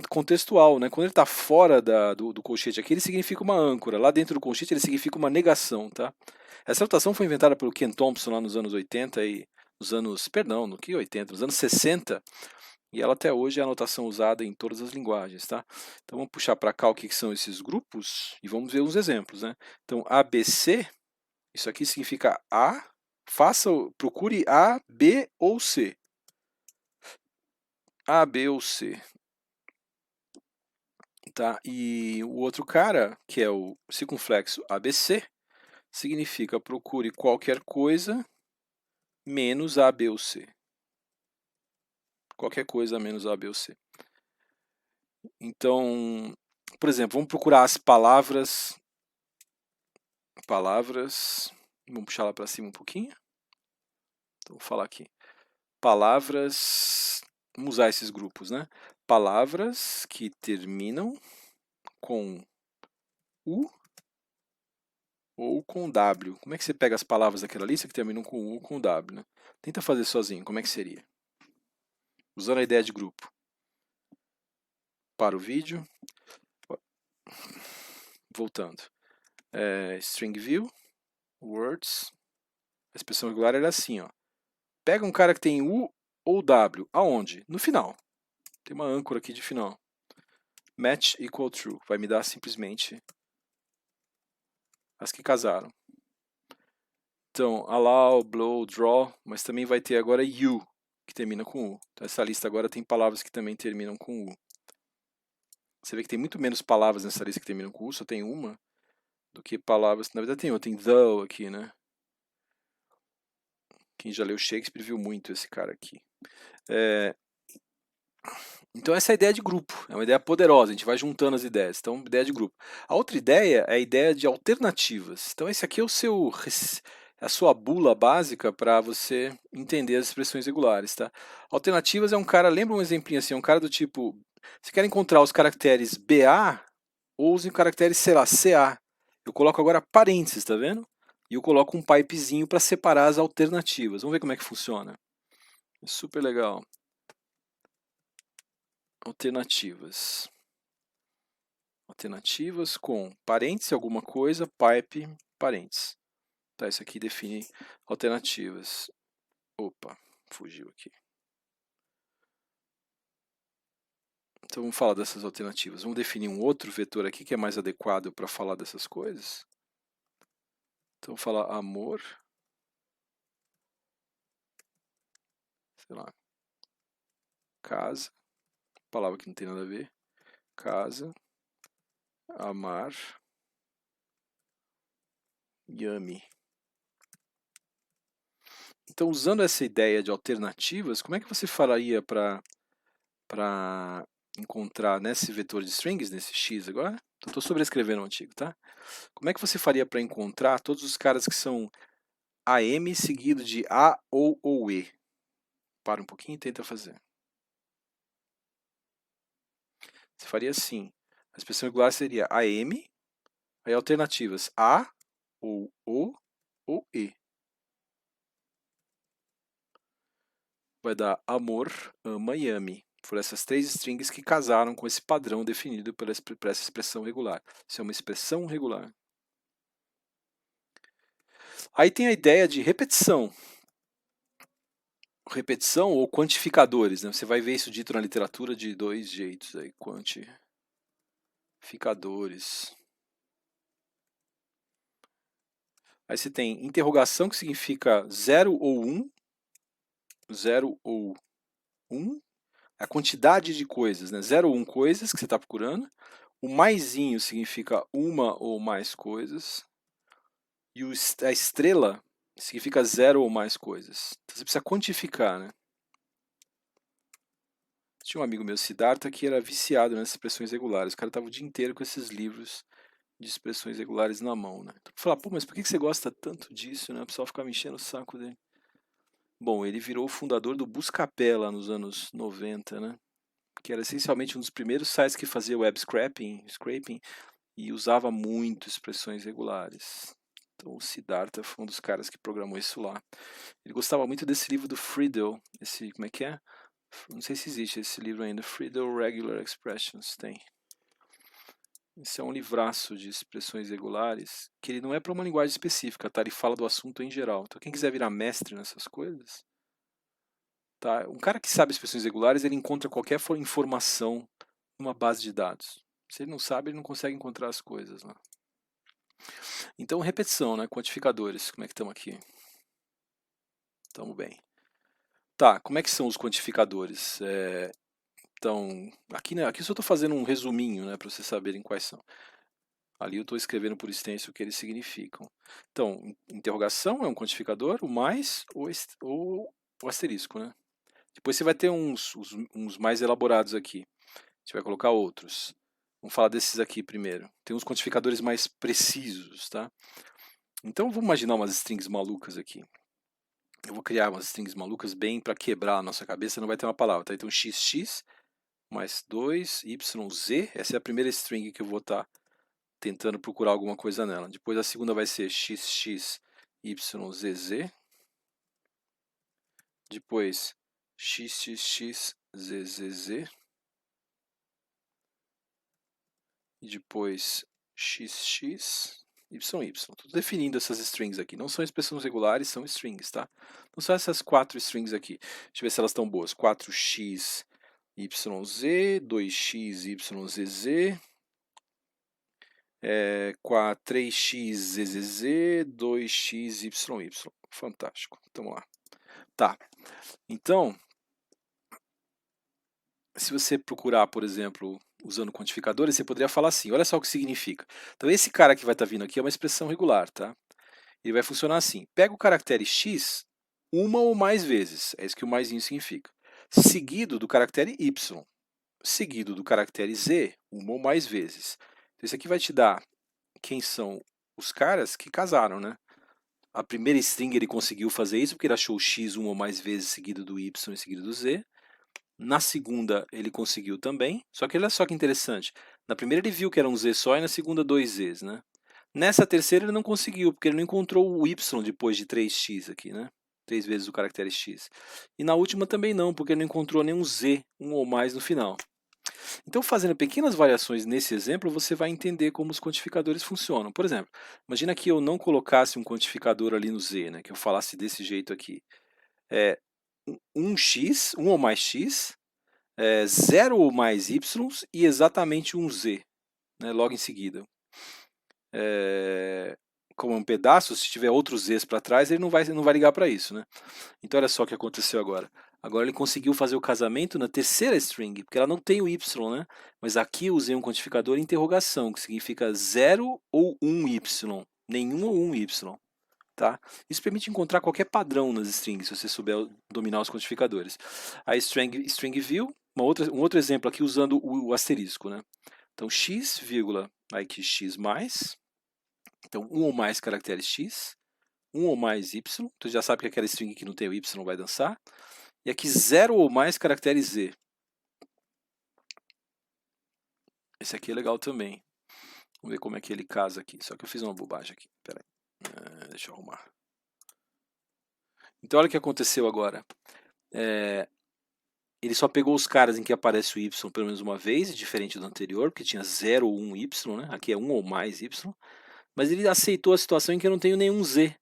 contextual, né? Quando ele está fora do colchete aqui, ele significa uma âncora. Lá dentro do colchete ele significa uma negação, tá? Essa notação foi inventada pelo Ken Thompson lá nos anos 80 e nos anos, perdão, no que 80, nos anos 60, e ela até hoje é a notação usada em todas as linguagens, tá? Então vamos puxar para cá o que são esses grupos e vamos ver uns exemplos, né? Então ABC, isso aqui significa A, procure A, B ou C. A, B ou C. Tá? E o outro cara, que é o circunflexo ABC, significa procure qualquer coisa menos A, B ou C. Qualquer coisa menos A, B ou C. Então, por exemplo, vamos procurar as palavras. Vamos puxar lá para cima um pouquinho. Então, vou falar aqui. Palavras. Vamos usar esses grupos, né? Palavras que terminam com U ou com W. Como é que você pega as palavras daquela lista que terminam com U ou com W, né? Tenta fazer sozinho, como é que seria? Usando a ideia de grupo. Para o vídeo. Voltando. String view, words. A expressão regular era assim, ó. Pega um cara que tem U ou W. Aonde? No final. Tem uma âncora aqui de final. Match equal true. Vai me dar simplesmente as que casaram. Então, allow, blow, draw, mas também vai ter agora U, que termina com U. Então, essa lista agora tem palavras que também terminam com U. Você vê que tem muito menos palavras nessa lista que terminam com U, só tem uma, do que palavras. Na verdade tem outra, tem though aqui, né? Quem já leu Shakespeare viu muito esse cara aqui. Então essa é a ideia de grupo, é uma ideia poderosa, a gente vai juntando as ideias, então ideia de grupo. A outra ideia é a ideia de alternativas. Então esse aqui é a sua bula básica para você entender as expressões regulares, tá? Alternativas é um cara, lembra um exemplinho assim, um cara do tipo, você quer encontrar os caracteres BA ou os caracteres, sei lá, CA. Eu coloco agora parênteses, tá vendo? E eu coloco um pipezinho para separar as alternativas. Vamos ver como é que funciona. É super legal. Alternativas. Alternativas com parênteses, alguma coisa, pipe, parênteses. Tá, isso aqui define alternativas. Opa, fugiu aqui. Então vamos falar dessas alternativas. Vamos definir um outro vetor aqui que é mais adequado para falar dessas coisas. Então vamos falar amor. Sei lá. Casa. Palavra que não tem nada a ver. Casa. Amar. Yummy. Então, usando essa ideia de alternativas, como é que você faria para encontrar nesse vetor de strings, nesse x agora? Estou sobrescrevendo o antigo, tá? Como é que você faria para encontrar todos os caras que são AM seguido de A ou E? Para um pouquinho e tenta fazer. Você faria assim. A expressão regular seria AM, aí alternativas A ou O ou E. Vai dar amor, ama e ame. Foram essas três strings que casaram com esse padrão definido por essa expressão regular. Isso é uma expressão regular. Aí tem a ideia de repetição. repetição ou quantificadores, né? Você vai ver isso dito na literatura de dois jeitos aí, quantificadores. Aí você tem interrogação, que significa 0 ou 1, 0 ou 1, a quantidade de coisas, né? 0 ou 1 coisas que você está procurando. O maisinho significa uma ou mais coisas. E a estrela significa 0 ou mais coisas. Então você precisa quantificar, né? Tinha um amigo meu, Siddhartha, que era viciado nessas expressões regulares. O cara estava o dia inteiro com esses livros de expressões regulares na mão, né? Então, falar, pô, mas por que você gosta tanto disso, né? O pessoal ficava me enchendo o saco dele. Bom, ele virou o fundador do Buscapé lá nos anos 90, né? Que era essencialmente um dos primeiros sites que fazia web scraping e usava muito expressões regulares. Então o Siddhartha foi um dos caras que programou isso lá. Ele gostava muito desse livro do Friedel, esse, como é que é? Não sei se existe esse livro ainda, Friedel Regular Expressions, tem. Esse é um livraço de expressões regulares, que ele não é para uma linguagem específica, tá? Ele fala do assunto em geral. Então quem quiser virar mestre nessas coisas, tá? Um cara que sabe expressões regulares, ele encontra qualquer informação numa base de dados. Se ele não sabe, ele não consegue encontrar as coisas lá. Então, repetição, né? Quantificadores, como é que estamos aqui? Estamos bem. Tá, como é que são os quantificadores? Então, aqui, né, aqui eu só estou fazendo um resuminho, né, para vocês saberem quais são. Ali eu estou escrevendo por extenso o que eles significam. Então, interrogação é um quantificador, o mais ou o asterisco, né? Depois você vai ter uns mais elaborados aqui. Você vai colocar outros. Vamos falar desses aqui primeiro. Tem uns quantificadores mais precisos, tá? Então vamos imaginar umas strings malucas aqui. Eu vou criar umas strings malucas bem para quebrar a nossa cabeça, não vai ter uma palavra, tá? Então xx mais 2yz, essa é a primeira string que eu vou estar tentando procurar alguma coisa nela. Depois a segunda vai ser xx, yzz. Depois xxx, zzz. E depois xx, yy. Estou definindo essas strings aqui. Não são expressões regulares, são strings, tá? Não são essas quatro strings aqui. Deixa eu ver se elas estão boas. 4x, yz, 2x, yzz, 3x, zzz, 2x, yy. Fantástico. Então, vamos lá. Tá. Então, se você procurar, por exemplo, usando quantificadores, você poderia falar assim, olha só o que significa. Então esse cara que vai estar vindo aqui é uma expressão regular, tá? Ele vai funcionar assim, pega o caractere x uma ou mais vezes, é isso que o maisinho significa, seguido do caractere y, seguido do caractere z, uma ou mais vezes. Então isso aqui vai te dar quem são os caras que casaram, né? A primeira string ele conseguiu fazer isso porque ele achou o x uma ou mais vezes seguido do y e seguido do z. Na segunda ele conseguiu também, só que olha só que interessante. Na primeira ele viu que era um z só e na segunda dois z's, né? Nessa terceira ele não conseguiu, porque ele não encontrou o y depois de 3x aqui, né? 3 vezes o caractere x. E na última também não, porque ele não encontrou nenhum z, um ou mais no final. Então, fazendo pequenas variações nesse exemplo, você vai entender como os quantificadores funcionam. Por exemplo, imagina que eu não colocasse um quantificador ali no z, né? Que eu falasse desse jeito aqui. Um x, um ou mais x, 0 ou mais y e exatamente um z, né, logo em seguida. Como um pedaço, se tiver outros z's para trás, ele não vai ligar para isso. Né? Então olha só o que aconteceu agora. Agora ele conseguiu fazer o casamento na terceira string, porque ela não tem o y, né? Mas aqui eu usei um quantificador interrogação, que significa 0 ou 1 y, nenhum ou 1 y. Tá? Isso permite encontrar qualquer padrão nas strings, se você souber dominar os quantificadores. A string view, um outro exemplo aqui usando o asterisco. Né? Então, x, vírgula, aqui x mais, então um ou mais caracteres x, um ou mais y, tu já sabe que aquela string que não tem o y vai dançar, e aqui 0 ou mais caracteres z. Esse aqui é legal também. Vamos ver como é que ele casa aqui, só que eu fiz uma bobagem aqui, peraí, deixa eu arrumar. Então olha o que aconteceu agora. Ele só pegou os caras em que aparece o y pelo menos uma vez, diferente do anterior, porque tinha 0 ou 1 y, né? Aqui é 1 ou mais y. Mas ele aceitou a situação em que eu não tenho nenhum z.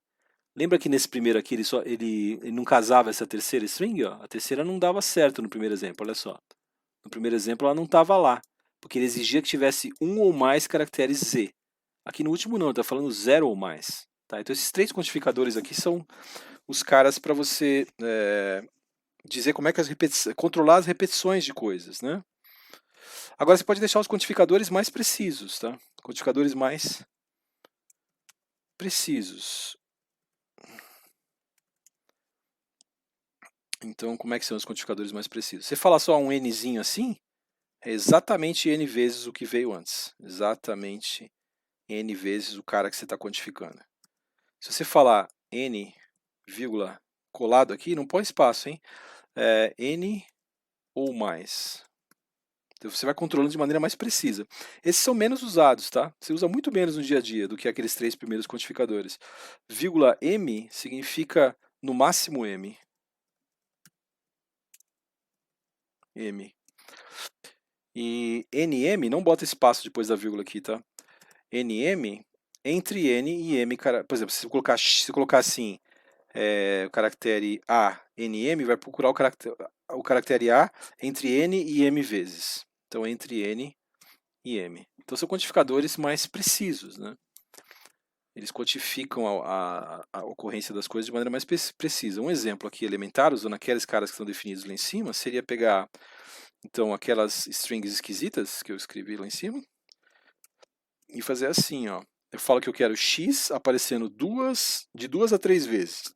Lembra que nesse primeiro aqui ele não casava essa terceira string? Ó? A terceira não dava certo no primeiro exemplo, olha só. No primeiro exemplo ela não estava lá, porque ele exigia que tivesse um ou mais caracteres Z. Aqui no último não, ele está falando 0 ou mais. Tá? Então esses três quantificadores aqui são os caras para você dizer como é que controlar as repetições de coisas, né? Agora você pode deixar os quantificadores mais precisos, tá? Quantificadores mais precisos. Então, como é que são os quantificadores mais precisos? Você fala só um nzinho assim, é exatamente n vezes o que veio antes. Exatamente n vezes o cara que você está quantificando. Se você falar n, vírgula, colado aqui, não põe espaço, hein? N ou mais. Então você vai controlando de maneira mais precisa. Esses são menos usados, tá? Você usa muito menos no dia a dia do que aqueles três primeiros quantificadores. Vírgula m significa no máximo m. M. E nm, não bota espaço depois da vírgula aqui, tá? nm, entre n e m, por exemplo, se colocar assim, o caractere a, nm, vai procurar o caractere a entre n e m vezes. Então, entre n e m. Então, são quantificadores mais precisos, né? Eles quantificam a ocorrência das coisas de maneira mais precisa. Um exemplo aqui elementar, usando aqueles caras que estão definidos lá em cima, seria pegar então aquelas strings esquisitas que eu escrevi lá em cima e fazer assim, ó. Eu falo que eu quero x aparecendo de duas a três vezes.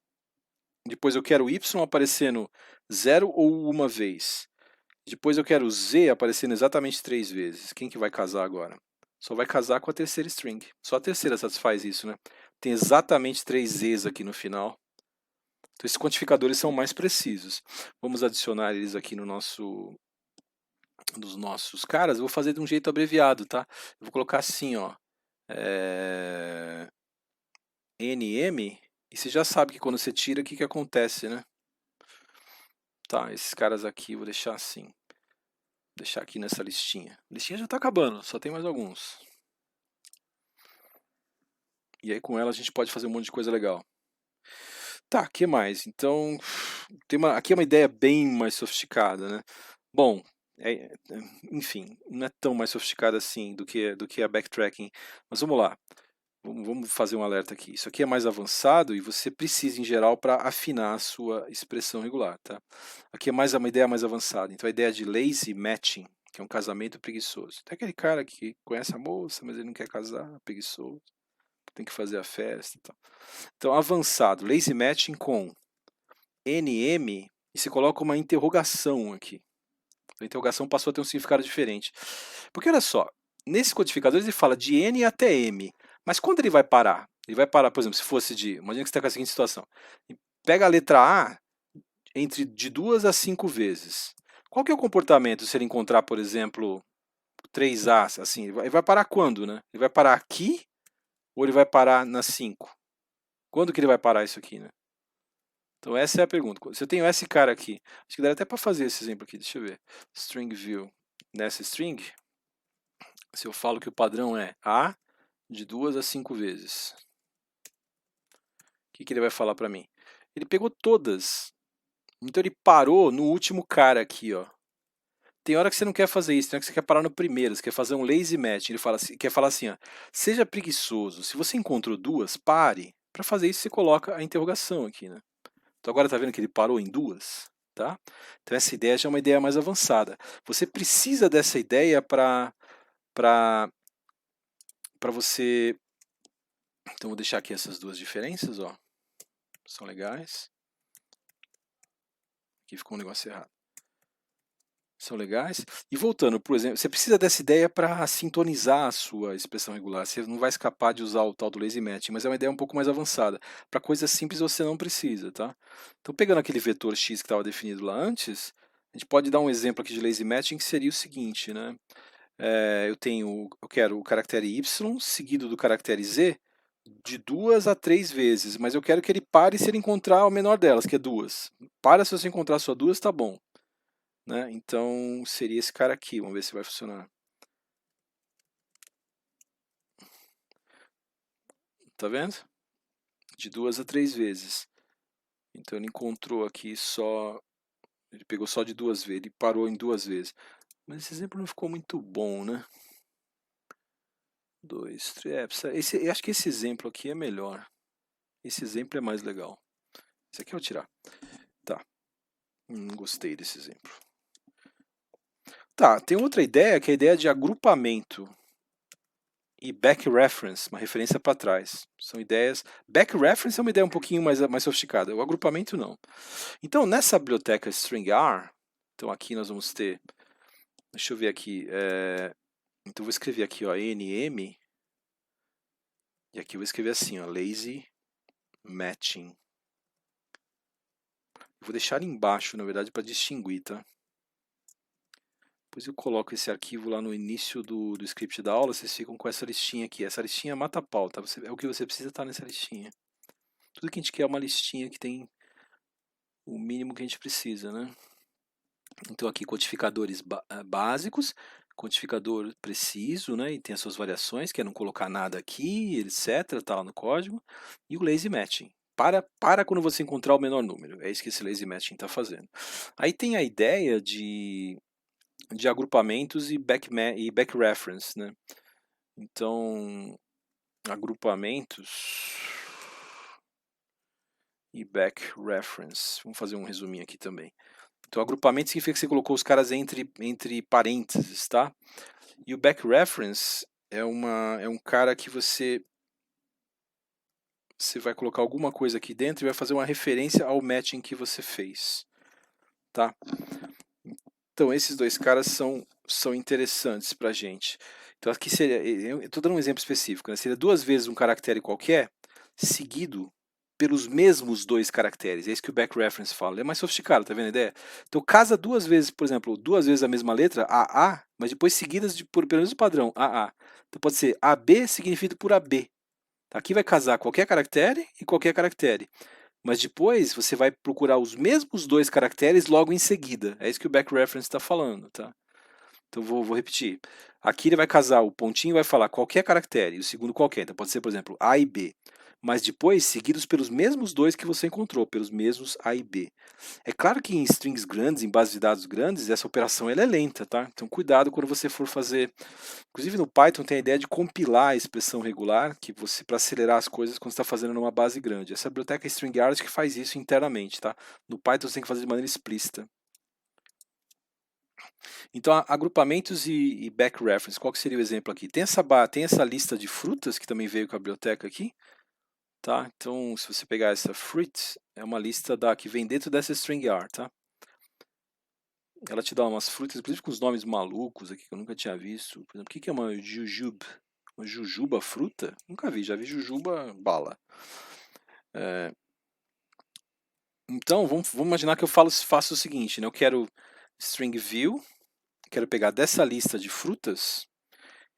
Depois eu quero y aparecendo 0 ou uma vez. Depois eu quero z aparecendo exatamente 3 vezes. Quem que vai casar agora? Só vai casar com a terceira string. Só a terceira satisfaz isso, né? Tem exatamente 3 z's aqui no final. Então esses quantificadores são mais precisos. Vamos adicionar eles aqui no dos nossos caras. Eu vou fazer de um jeito abreviado, tá? Eu vou colocar assim, ó. NM. E você já sabe que quando você tira, o que acontece, né? Tá, esses caras aqui eu vou deixar assim. Vou deixar aqui nessa listinha. A listinha já está acabando, só tem mais alguns. E aí com ela a gente pode fazer um monte de coisa legal. Tá, o que mais? Então, aqui é uma ideia bem mais sofisticada, né? Bom, enfim, não é tão mais sofisticada assim do que a backtracking. Mas vamos lá. Vamos fazer um alerta aqui. Isso aqui é mais avançado e você precisa, em geral, para afinar a sua expressão regular. Tá? Aqui é uma ideia mais avançada. Então, a ideia de lazy matching, que é um casamento preguiçoso. Tem aquele cara que conhece a moça, mas ele não quer casar, preguiçoso, tem que fazer a festa e tal. Então, avançado, lazy matching com NM, e se coloca uma interrogação aqui. A interrogação passou a ter um significado diferente. Porque olha só, nesse codificador ele fala de N até M, mas quando ele vai parar? Ele vai parar, por exemplo, se fosse imagina que você está com a seguinte situação, pega a letra A de 2 a 5 vezes. Qual que é o comportamento se ele encontrar, por exemplo, 3A, assim, ele vai parar quando, né? Ele vai parar aqui ou ele vai parar na 5? Quando que ele vai parar isso aqui, né? Então essa é a pergunta. Se eu tenho esse cara aqui, acho que dá até para fazer esse exemplo aqui, deixa eu ver. String view. Nessa string, se eu falo que o padrão é A de 2 a 5 vezes, o que ele vai falar para mim? Ele pegou todas. Então ele parou no último cara aqui, ó. Tem hora que você não quer fazer isso, tem hora que você quer parar no primeiro, você quer fazer um lazy match. Ele quer falar assim, ó, seja preguiçoso. Se você encontrou duas, pare. Para fazer isso, você coloca a interrogação aqui, né? Então agora está vendo que ele parou em duas? Tá? Então essa ideia já é uma ideia mais avançada. Você precisa dessa ideia para você... Então vou deixar aqui essas duas diferenças, ó. São legais. Aqui ficou um negócio errado. São legais. E voltando, por exemplo, você precisa dessa ideia para sintonizar a sua expressão regular. Você não vai escapar de usar o tal do lazy match, mas é uma ideia um pouco mais avançada. Para coisas simples você não precisa, tá? Então, pegando aquele vetor x que estava definido lá antes, a gente pode dar um exemplo aqui de lazy matching que seria o seguinte, né? Eu quero o caractere y seguido do caractere z de 2 a 3 vezes, mas eu quero que ele pare se ele encontrar o menor delas, que é 2. Para se você encontrar só 2, tá bom. Né? Então seria esse cara aqui, vamos ver se vai funcionar. Tá vendo? de 2 a 3 vezes. Então ele encontrou aqui só, ele pegou só de 2 vezes, ele parou em 2 vezes. Mas esse exemplo não ficou muito bom, né? 2, 3, eu acho que esse exemplo aqui é melhor. Esse exemplo é mais legal. Esse aqui eu vou tirar. Tá, não gostei desse exemplo. Tá, tem outra ideia, que é a ideia de agrupamento e back reference, uma referência para trás. São ideias. Back reference é uma ideia um pouquinho mais sofisticada, o agrupamento não. Então, nessa biblioteca string_r, então aqui nós vamos ter, deixa eu ver aqui, então vou escrever aqui, ó, nm, e aqui eu vou escrever assim, ó, lazy matching. Vou deixar ali embaixo, na verdade, para distinguir, tá? Depois eu coloco esse arquivo lá no início do script da aula, vocês ficam com essa listinha aqui. Essa listinha mata a pau, tá? É o que você precisa estar nessa listinha. Tudo que a gente quer é uma listinha que tem o mínimo que a gente precisa, né? Então aqui codificadores básicos, codificador preciso, né? E tem as suas variações, que é não colocar nada aqui, etc, tal, no código. E o lazy matching. Para quando você encontrar o menor número. É isso que esse lazy matching está fazendo. Aí tem a ideia de agrupamentos e back reference, né? Então, agrupamentos e back reference. Vamos fazer um resuminho aqui também. Então, agrupamento significa que você colocou os caras entre parênteses, tá? E o back reference é um cara que você vai colocar alguma coisa aqui dentro e vai fazer uma referência ao matching que você fez, tá? Então, esses dois caras são interessantes para a gente. Então, aqui seria, eu estou dando um exemplo específico, né? Seria 2 vezes um caractere qualquer, seguido pelos mesmos 2 caracteres. É isso que o back reference fala. É mais sofisticado, tá vendo a ideia? Então, casa 2 vezes, por exemplo, 2 vezes a mesma letra, AA, mas depois seguidas pelo mesmo padrão, AA. Então, pode ser AB seguido por AB. Aqui vai casar qualquer caractere e qualquer caractere. Mas depois você vai procurar os mesmos 2 caracteres logo em seguida. É isso que o back reference está falando, tá? Então vou repetir. Aqui ele vai casar, o pontinho vai falar qualquer caractere, e o segundo qualquer. Então pode ser, por exemplo, A e B. Mas depois seguidos pelos mesmos 2 que você encontrou, pelos mesmos A e B. É claro que em strings grandes, em bases de dados grandes, essa operação ela é lenta, tá? Então cuidado quando você for fazer. Inclusive no Python tem a ideia de compilar a expressão regular, que você para acelerar as coisas quando está fazendo numa base grande. Essa biblioteca string_art que faz isso internamente, tá? No Python você tem que fazer de maneira explícita. Então, agrupamentos e back reference, qual que seria o exemplo aqui? Tem essa lista de frutas que também veio com a biblioteca aqui, tá? Então, se você pegar essa fruit, é uma lista que vem dentro dessa string_r, tá? Ela te dá umas frutas, inclusive com os nomes malucos aqui que eu nunca tinha visto. Por exemplo, o que é uma jujube? Uma jujuba fruta? Nunca vi, já vi jujuba bala. Então, vamos imaginar que eu faço o seguinte, né? Eu quero string view, quero pegar dessa lista de frutas,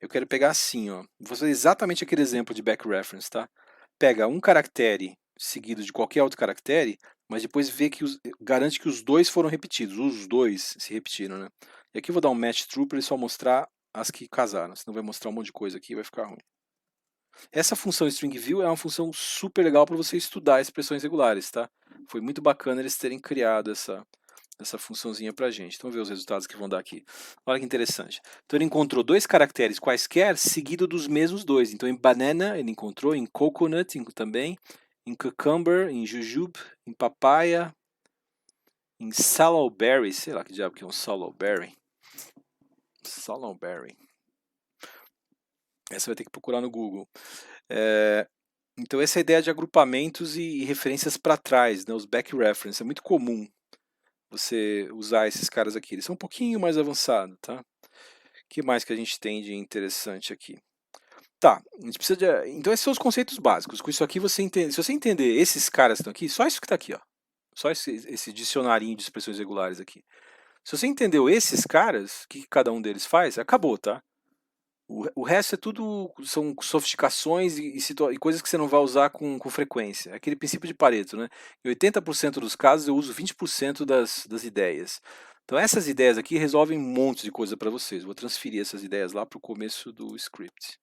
eu quero pegar assim, ó. Vou fazer exatamente aquele exemplo de back reference, tá? Pega um caractere seguido de qualquer outro caractere, mas depois garante que os 2 foram repetidos. Os 2 se repetiram, né? E aqui eu vou dar um match true para ele só mostrar as que casaram. Senão vai mostrar um monte de coisa aqui e vai ficar ruim. Essa função string view é uma função super legal para você estudar expressões regulares, tá? Foi muito bacana eles terem criado essa funçãozinha para a gente. Então, vamos ver os resultados que vão dar aqui. Olha que interessante. Então, ele encontrou 2 caracteres quaisquer seguido dos mesmos 2. Então, em banana, ele encontrou, em coconut também, em cucumber, em jujube, em papaya, em salowberry. Sei lá que diabo que é um salowberry. Salowberry. Essa vai ter que procurar no Google. Então, essa é a ideia de agrupamentos e referências para trás, né? Os back reference. É muito comum você usar esses caras aqui. Eles são um pouquinho mais avançados, tá? O que mais que a gente tem de interessante aqui? Tá, a gente precisa de. Então, esses são os conceitos básicos. Com isso aqui, você entende. Se você entender esses caras que estão aqui, só isso que está aqui, ó. Só esse dicionarinho de expressões regulares aqui. Se você entendeu esses caras, o que cada um deles faz, acabou, tá? O resto é tudo, são sofisticações e coisas que você não vai usar com frequência. É aquele princípio de Pareto, né? Em 80% dos casos eu uso 20% das ideias. Então essas ideias aqui resolvem um monte de coisa para vocês. Vou transferir essas ideias lá para o começo do script.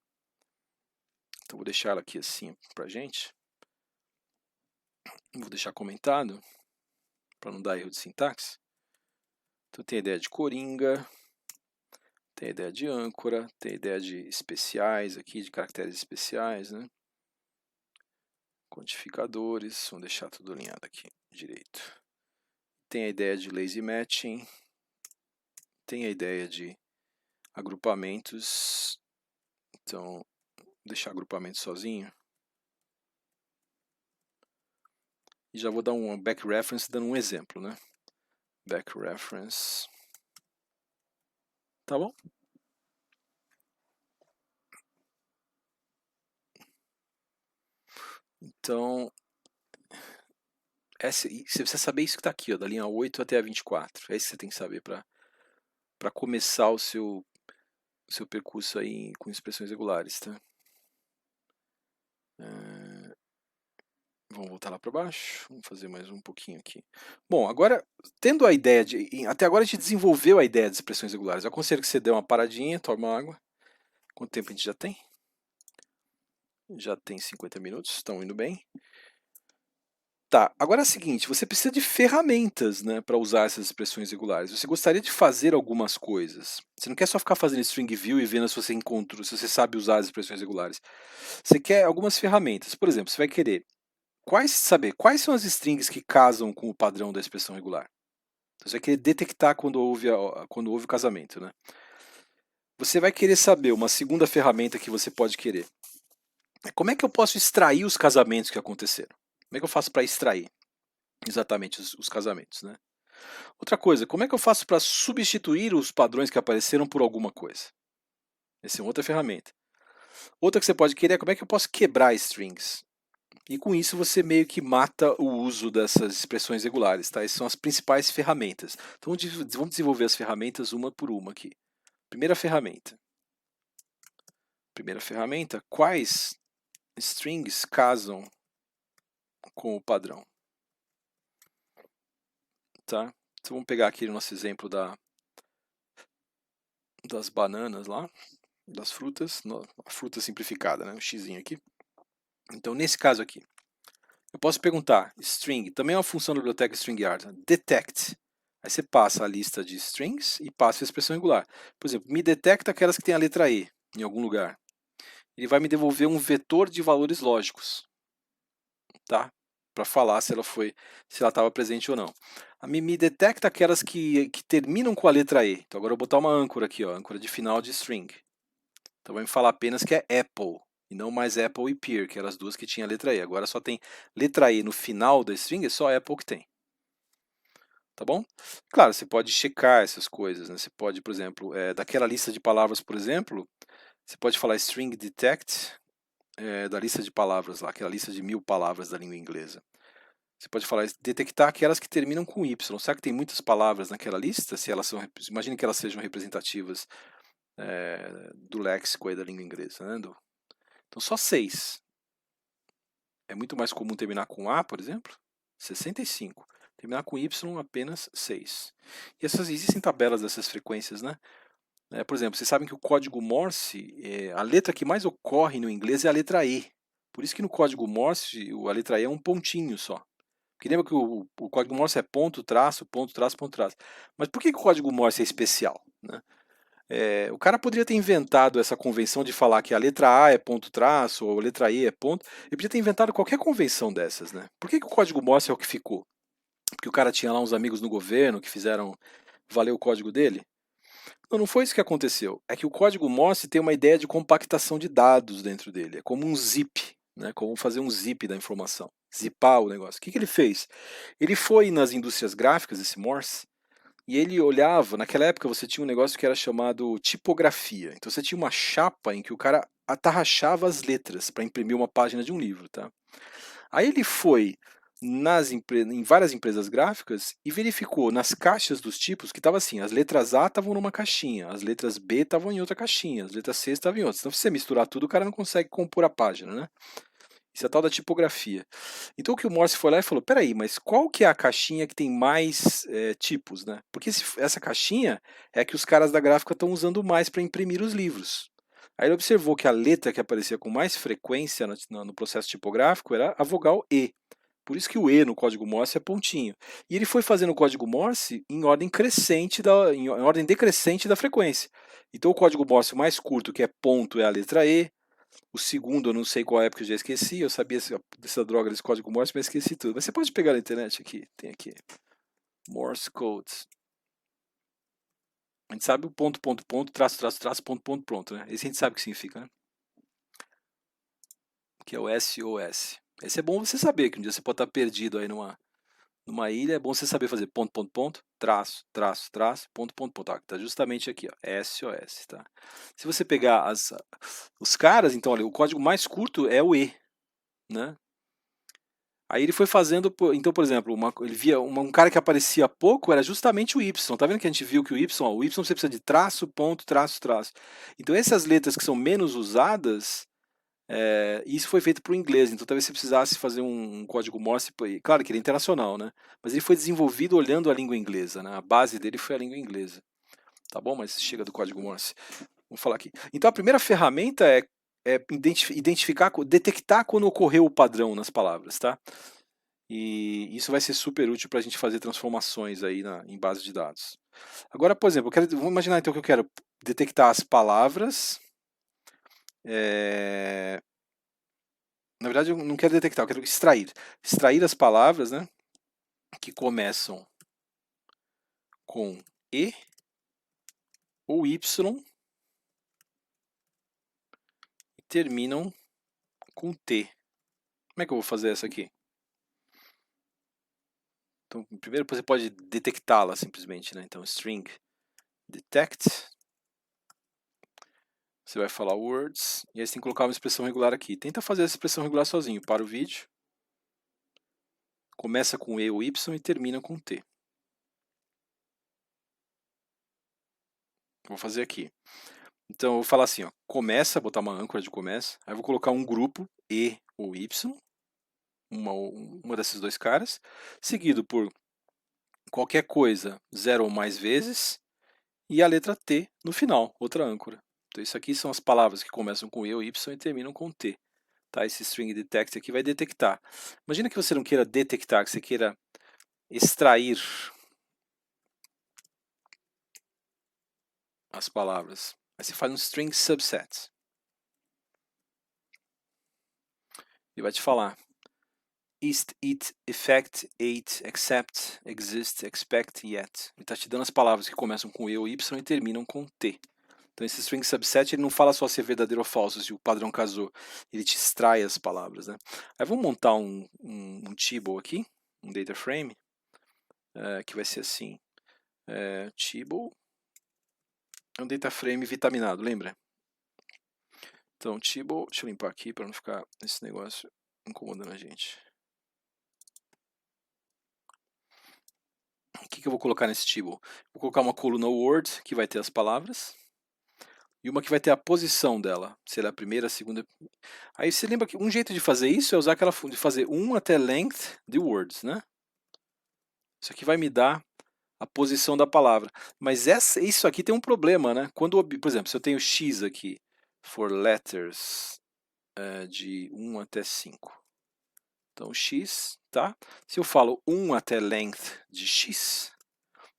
Então vou deixar ela aqui assim para gente. Vou deixar comentado para não dar erro de sintaxe. Então tem a ideia de coringa, tem a ideia de âncora, tem a ideia de especiais aqui, de caracteres especiais, né? Quantificadores, vamos deixar tudo alinhado aqui direito. Tem a ideia de lazy matching, tem a ideia de agrupamentos, então vou deixar agrupamento sozinho. E já vou dar um back reference dando um exemplo, né? Back reference, tá bom? Então, você precisa saber isso que está aqui, ó, da linha 8 até a 24. É isso que você tem que saber para começar o seu percurso aí com expressões regulares, tá? Vamos voltar lá para baixo, vamos fazer mais um pouquinho aqui. Bom, agora, tendo a ideia de... Até agora a gente desenvolveu a ideia de expressões regulares. Eu aconselho que você dê uma paradinha, tome uma água. Quanto tempo a gente já tem? Já tem 50 minutos, estão indo bem. Tá, agora é o seguinte, você precisa de ferramentas, né, para usar essas expressões regulares. Você gostaria de fazer algumas coisas. Você não quer só ficar fazendo string view e vendo se você encontra, se você sabe usar as expressões regulares. Você quer algumas ferramentas. Por exemplo, você vai querer saber quais são as strings que casam com o padrão da expressão regular. Então, você vai querer detectar quando houve o casamento, né? Você vai querer saber uma segunda ferramenta que você pode querer. Como é que eu posso extrair os casamentos que aconteceram? Como é que eu faço para extrair exatamente os casamentos, né? Outra coisa, como é que eu faço para substituir os padrões que apareceram por alguma coisa? Essa é outra ferramenta. Outra que você pode querer é como é que eu posso quebrar strings? E com isso você meio que mata o uso dessas expressões regulares, tá? Essas são as principais ferramentas. Então vamos desenvolver as ferramentas uma por uma aqui. Primeira ferramenta. Quais strings casam com o padrão? Tá? Então vamos pegar aqui o nosso exemplo das bananas lá, das frutas, a fruta simplificada, né? Um xizinho aqui. Então nesse caso aqui, eu posso perguntar, string, também é uma função da biblioteca StringYard, detect. Aí você passa a lista de strings e passa a expressão regular. Por exemplo, me detecta aquelas que têm a letra E em algum lugar. Ele vai me devolver um vetor de valores lógicos, tá? Para falar se ela estava presente ou não. A me detecta aquelas que terminam com a letra E. Então agora eu vou botar uma âncora aqui, ó, âncora de final de string. Então vai me falar apenas que é Apple, e não mais Apple e Pear, que eram as duas que tinham a letra E. Agora só tem letra E no final da string, é só Apple que tem. Tá bom? Claro, você pode checar essas coisas, né? Você pode, por exemplo, daquela lista de palavras, por exemplo, você pode falar string detect da lista de palavras lá, aquela lista de 1000 palavras da língua inglesa. Você pode falar detectar aquelas que terminam com Y. Será que tem muitas palavras naquela lista? Se elas são, imagine que elas sejam representativas do léxico aí da língua inglesa, né? Então só 6. É muito mais comum terminar com A, por exemplo, 65. Terminar com Y, apenas 6. E existem tabelas dessas frequências, né? Por exemplo, vocês sabem que o código Morse, a letra que mais ocorre no inglês é a letra E. Por isso que no código Morse, a letra E é um pontinho só. Porque lembra que o código Morse é ponto, traço, ponto, traço, ponto, traço. Mas por que o código Morse é especial, né? O cara poderia ter inventado essa convenção de falar que a letra A é ponto traço, ou a letra E é ponto. Ele podia ter inventado qualquer convenção dessas, né? Por que o código Morse é o que ficou? Porque o cara tinha lá uns amigos no governo que fizeram valer o código dele? Não, não foi isso que aconteceu. É que o código Morse tem uma ideia de compactação de dados dentro dele. É como um zip, né? Como fazer um zip da informação. Zipar o negócio. O que ele fez? Ele foi nas indústrias gráficas, esse Morse, e ele olhava, naquela época você tinha um negócio que era chamado tipografia. Então você tinha uma chapa em que o cara atarrachava as letras para imprimir uma página de um livro, tá? Aí ele foi em várias empresas gráficas e verificou nas caixas dos tipos que estava assim, as letras A estavam numa caixinha, as letras B estavam em outra caixinha, as letras C estavam em outra. Então se você misturar tudo, o cara não consegue compor a página, né? Isso é a tal da tipografia. Então o que o Morse foi lá e falou, peraí, mas qual que é a caixinha que tem mais tipos, né? Porque essa caixinha é a que os caras da gráfica estão usando mais para imprimir os livros. Aí ele observou que a letra que aparecia com mais frequência no processo tipográfico era a vogal E. Por isso que o E no código Morse é pontinho. E ele foi fazendo o código Morse em ordem crescente, em ordem decrescente da frequência. Então o código Morse mais curto, que é ponto, é a letra E. O segundo, eu não sei qual é, porque eu já esqueci. Eu sabia dessa droga desse código Morse, mas esqueci tudo. Mas você pode pegar na internet aqui. Tem aqui. Morse Code. A gente sabe o ponto, ponto, ponto, traço, traço, traço, ponto, ponto, ponto, né? Esse a gente sabe o que significa, né? Que é o SOS. Esse é bom você saber, que um dia você pode estar perdido aí numa ilha, é bom você saber fazer ponto, ponto, ponto, traço, traço, traço, ponto, ponto, ponto. Tá justamente aqui, ó, SOS, tá? Se você pegar os caras, então, olha, o código mais curto é o E, né? Aí ele foi fazendo, então, por exemplo, ele via um cara que aparecia pouco, era justamente o Y. Tá vendo que a gente viu que o Y você precisa de traço, ponto, traço, traço. Então essas letras que são menos usadas, isso foi feito para o inglês, então talvez você precisasse fazer um código Morse, claro que ele é internacional, né? Mas ele foi desenvolvido olhando a língua inglesa, né? A base dele foi a língua inglesa, tá bom? Mas chega do código Morse. Vamos falar aqui. Então a primeira ferramenta é identificar, detectar quando ocorreu o padrão nas palavras, tá? E isso vai ser super útil para a gente fazer transformações aí em base de dados. Agora, por exemplo, vamos imaginar então que eu quero detectar as palavras. Na verdade, eu não quero detectar, eu quero extrair. Extrair as palavras, né, que começam com E ou Y e terminam com T. Como é que eu vou fazer essa aqui? Então, primeiro você pode detectá-la simplesmente, né? Então, string detect. Você vai falar words e aí você tem que colocar uma expressão regular aqui. Tenta fazer essa expressão regular sozinho. Para o vídeo. Começa com E ou Y e termina com T. Vou fazer aqui. Então, eu vou falar assim, ó, começa, botar uma âncora de começa, aí eu vou colocar um grupo E ou Y, uma desses dois caras, seguido por qualquer coisa 0 ou mais vezes, e a letra T no final, outra âncora. Então, isso aqui são as palavras que começam com E ou Y e terminam com T. Tá? Esse string detect aqui vai detectar. Imagina que você não queira detectar, que você queira extrair as palavras. Aí você faz um string subset. E vai te falar Ist, it, effect, ate, accept, exist, expect, yet. Ele está te dando as palavras que começam com E ou Y e terminam com T. Então esse string subset ele não fala só se é verdadeiro ou falso, se o padrão casou. Ele te extrai as palavras, né? Aí vamos montar um table aqui, um data frame, que vai ser assim. Table é um data frame vitaminado, lembra? Então table, deixa eu limpar aqui para não ficar esse negócio incomodando a gente. O que eu vou colocar nesse table? Vou colocar uma coluna word, que vai ter as palavras, e uma que vai ter a posição dela, se ela é a primeira, a segunda. Aí você lembra que um jeito de fazer isso é usar aquela de fazer 1 até length de words, né? Isso aqui vai me dar a posição da palavra. Mas isso aqui tem um problema, né? Quando, por exemplo, se eu tenho x aqui, for letters de 1 até 5. Então, x, tá? Se eu falo 1 até length de x,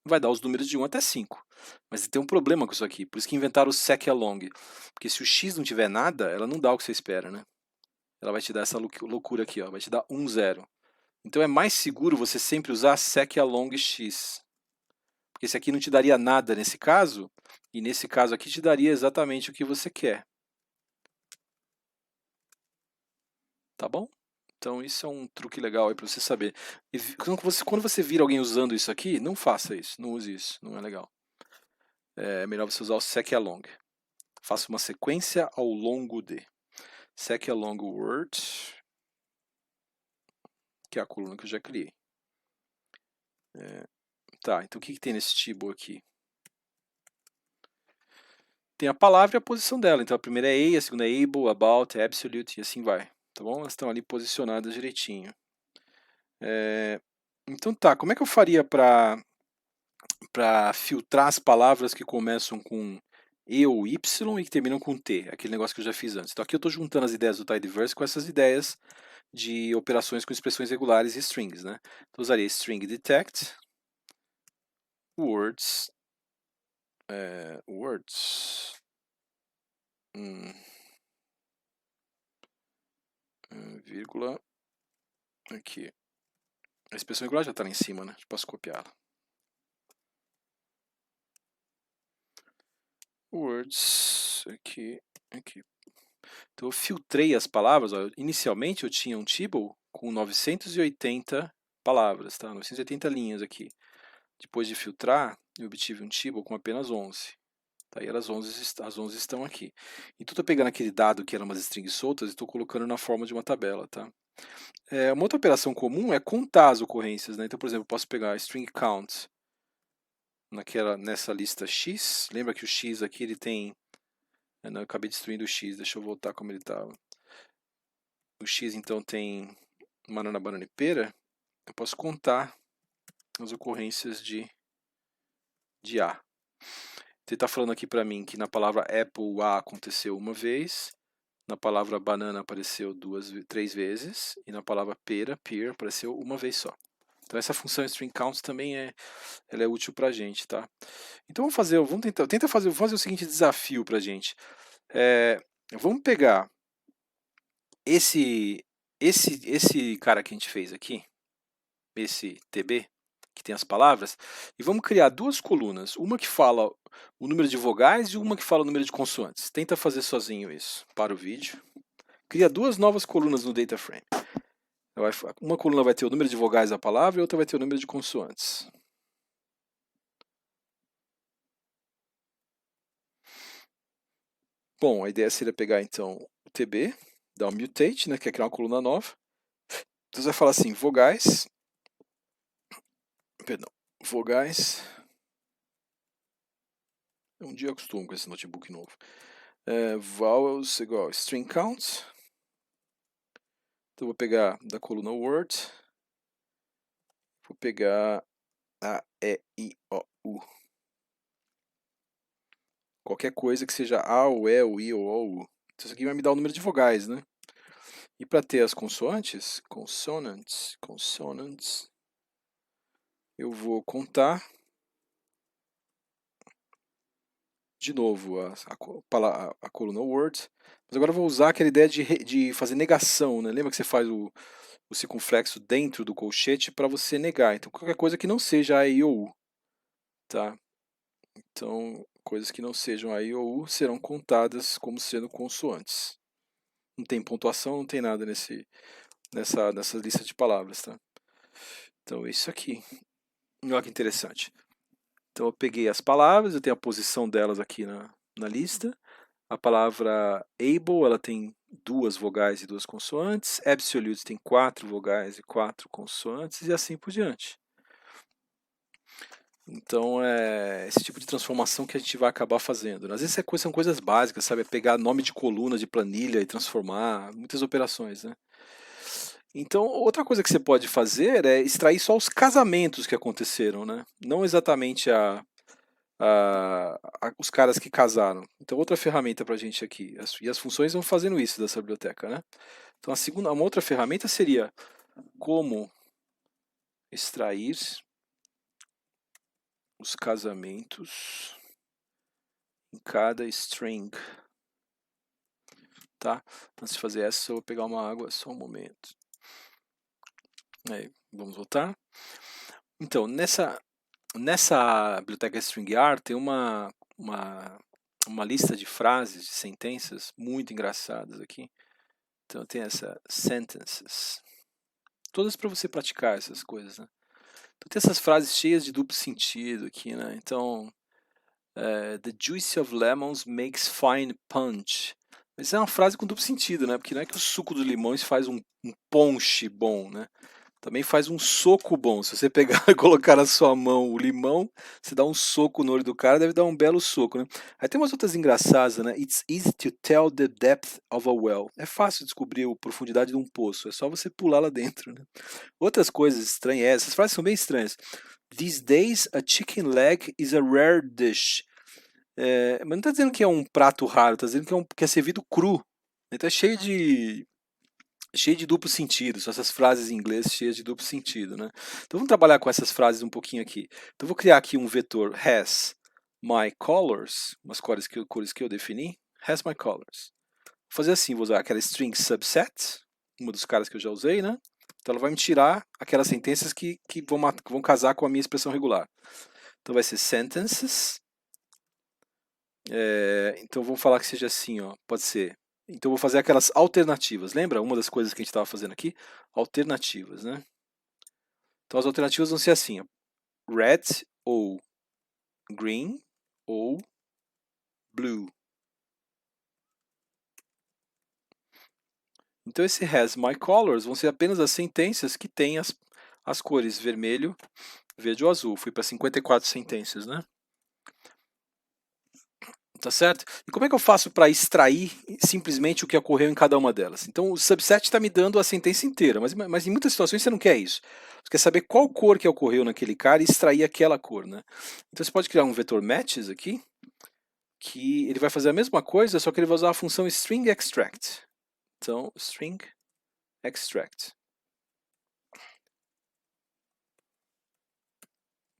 vai dar os números de 1 até 5. Mas tem um problema com isso aqui, por isso que inventaram o seq-along. Porque se o x não tiver nada, ela não dá o que você espera, né? Ela vai te dar essa loucura aqui, ó, vai te dar 1, 0. Então é mais seguro você sempre usar seq-along x. Porque esse aqui não te daria nada nesse caso, e nesse caso aqui te daria exatamente o que você quer. Tá bom? Então isso é um truque legal aí para você saber. E quando você vir alguém usando isso aqui, não faça isso, não use isso, não é legal. É melhor você usar o seq-along. Faça uma sequência ao longo de. Seq-along word, que é a coluna que eu já criei. Tá, então o que tem nesse table aqui? Tem a palavra e a posição dela. Então a primeira é a segunda é able, about, absolute e assim vai. Tá bom? Elas estão ali posicionadas direitinho. Então tá, como é que eu faria para filtrar as palavras que começam com E ou Y e que terminam com T? Aquele negócio que eu já fiz antes. Então aqui eu estou juntando as ideias do Tidyverse com essas ideias de operações com expressões regulares e strings, né? Então, usaria string detect, words, vírgula, aqui. A expressão regular já está lá em cima, né? Posso copiá-la. Words, aqui. Então eu filtrei as palavras. Ó. Inicialmente eu tinha um table com 980 palavras, tá? 980 linhas aqui. Depois de filtrar, eu obtive um table com apenas 11. Tá? E as 11 estão aqui. Então estou pegando aquele dado que eram umas strings soltas e estou colocando na forma de uma tabela, tá? Uma outra operação comum é contar as ocorrências, né? Então, por exemplo, eu posso pegar string count nessa lista X. Lembra que o X aqui ele tem... Não, eu acabei destruindo o X, deixa eu voltar como ele estava. O X então tem banana, banana e pera. Eu posso contar as ocorrências de A. Ele está falando aqui para mim que na palavra apple, A aconteceu uma vez, na palavra banana apareceu 3 vezes, e na palavra pera, pear, apareceu uma vez só. Então essa função string count também ela é útil para a gente, tá? Então vamos fazer o seguinte desafio para a gente. Vamos pegar esse cara que a gente fez aqui, esse TB, que tem as palavras, e vamos criar duas colunas, uma que fala o número de vogais e uma que fala o número de consoantes. Tenta fazer sozinho isso. Para o vídeo. Cria duas novas colunas no data frame. Uma coluna vai ter o número de vogais da palavra e outra vai ter o número de consoantes. Bom, a ideia seria pegar então o TB, dar um mutate, né, que é criar uma coluna nova. Então você vai falar assim, vogais, um dia eu acostumo com esse notebook novo. Vowels igual string count. Então vou pegar da coluna word, vou pegar A, E, I, O, U. Qualquer coisa que seja A, o E, o I ou o U. Então isso aqui vai me dar o número de vogais, né? E para ter as consoantes, consonants, eu vou contar de novo a coluna word, mas agora eu vou usar aquela ideia de fazer negação, né? Lembra que você faz o circunflexo dentro do colchete para você negar. Então qualquer coisa que não seja A, I ou U, tá? Então coisas que não sejam A, I ou U serão contadas como sendo consoantes. Não tem pontuação, não tem nada nessa lista de palavras, tá? Então é isso aqui. Olha que interessante. Então eu peguei as palavras, eu tenho a posição delas aqui na lista. A palavra able, ela tem 2 vogais e 2 consoantes. Absolute tem 4 vogais e 4 consoantes e assim por diante. Então é esse tipo de transformação que a gente vai acabar fazendo. Às vezes são coisas básicas, sabe? É pegar nome de coluna de planilha e transformar, muitas operações, né? Então, outra coisa que você pode fazer é extrair só os casamentos que aconteceram, né? Não exatamente os caras que casaram. Então, outra ferramenta para a gente aqui. E as funções vão fazendo isso dessa biblioteca, né? Então, uma outra ferramenta seria como extrair os casamentos em cada string. Tá? Antes de fazer essa, eu vou pegar uma água, só um momento. Aí, vamos voltar. Então, nessa biblioteca StringR tem uma lista de frases, de sentenças muito engraçadas aqui. Então tem essa sentences. Todas para você praticar essas coisas, né? Então tem essas frases cheias de duplo sentido aqui, né? Então, the juice of lemons makes fine punch. Mas é uma frase com duplo sentido, né? Porque não é que o suco dos limões faz um ponche bom, né? Também faz um soco bom. Se você pegar e colocar na sua mão o limão, você dá um soco no olho do cara, deve dar um belo soco, né? Aí tem umas outras engraçadas, né? It's easy to tell the depth of a well. É fácil descobrir a profundidade de um poço, é só você pular lá dentro, né? Outras coisas estranhas, essas frases são bem estranhas. These days, a chicken leg is a rare dish. Mas não está dizendo que é um prato raro, está dizendo que é servido cru. Então é cheio cheio de duplo sentido, são essas frases em inglês cheias de duplo sentido, né? Então vamos trabalhar com essas frases um pouquinho aqui. Então eu vou criar aqui um vetor has my colors, umas cores que eu defini, has my colors. Vou fazer assim, vou usar aquela string subset, uma dos caras que eu já usei, né? Então ela vai me tirar aquelas sentenças que vão casar com a minha expressão regular. Então vai ser sentences. Então vamos falar que seja assim, ó, pode ser. Então eu vou fazer aquelas alternativas. Lembra uma das coisas que a gente estava fazendo aqui? Alternativas, né? Então as alternativas vão ser assim, ó, red ou green ou blue. Então esse has my colors vão ser apenas as sentenças que têm as cores vermelho, verde ou azul. Fui para 54 sentenças, né? Tá certo? E como é que eu faço para extrair simplesmente o que ocorreu em cada uma delas? Então o subset está me dando a sentença inteira, mas em muitas situações você não quer isso. Você quer saber qual cor que ocorreu naquele cara e extrair aquela cor, né? Então você pode criar um vetor matches aqui, que ele vai fazer a mesma coisa, só que ele vai usar a função string extract. Então, string extract.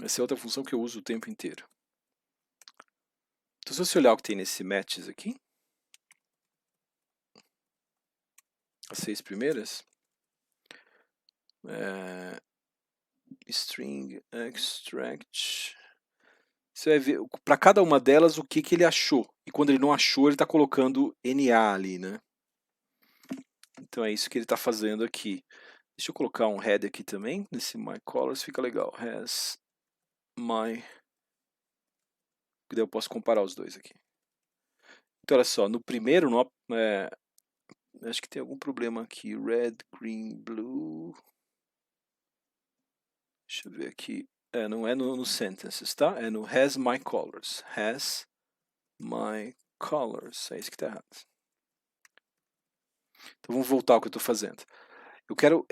Essa é outra função que eu uso o tempo inteiro. Então, se você olhar o que tem nesse matches aqui, as 6 primeiras, string extract, você vai ver para cada uma delas o que ele achou. E quando ele não achou, ele está colocando NA ali, né? Então é isso que ele está fazendo aqui. Deixa eu colocar um head aqui também, nesse my colors, fica legal. Has my... Daí eu posso comparar os dois aqui. Então olha só, no primeiro, acho que tem algum problema aqui. Red, green, blue. Deixa eu ver aqui. Não é no sentences, tá? É no has my colors. Has my colors. É isso que está errado. Então vamos voltar ao que eu estou fazendo. Eu quero,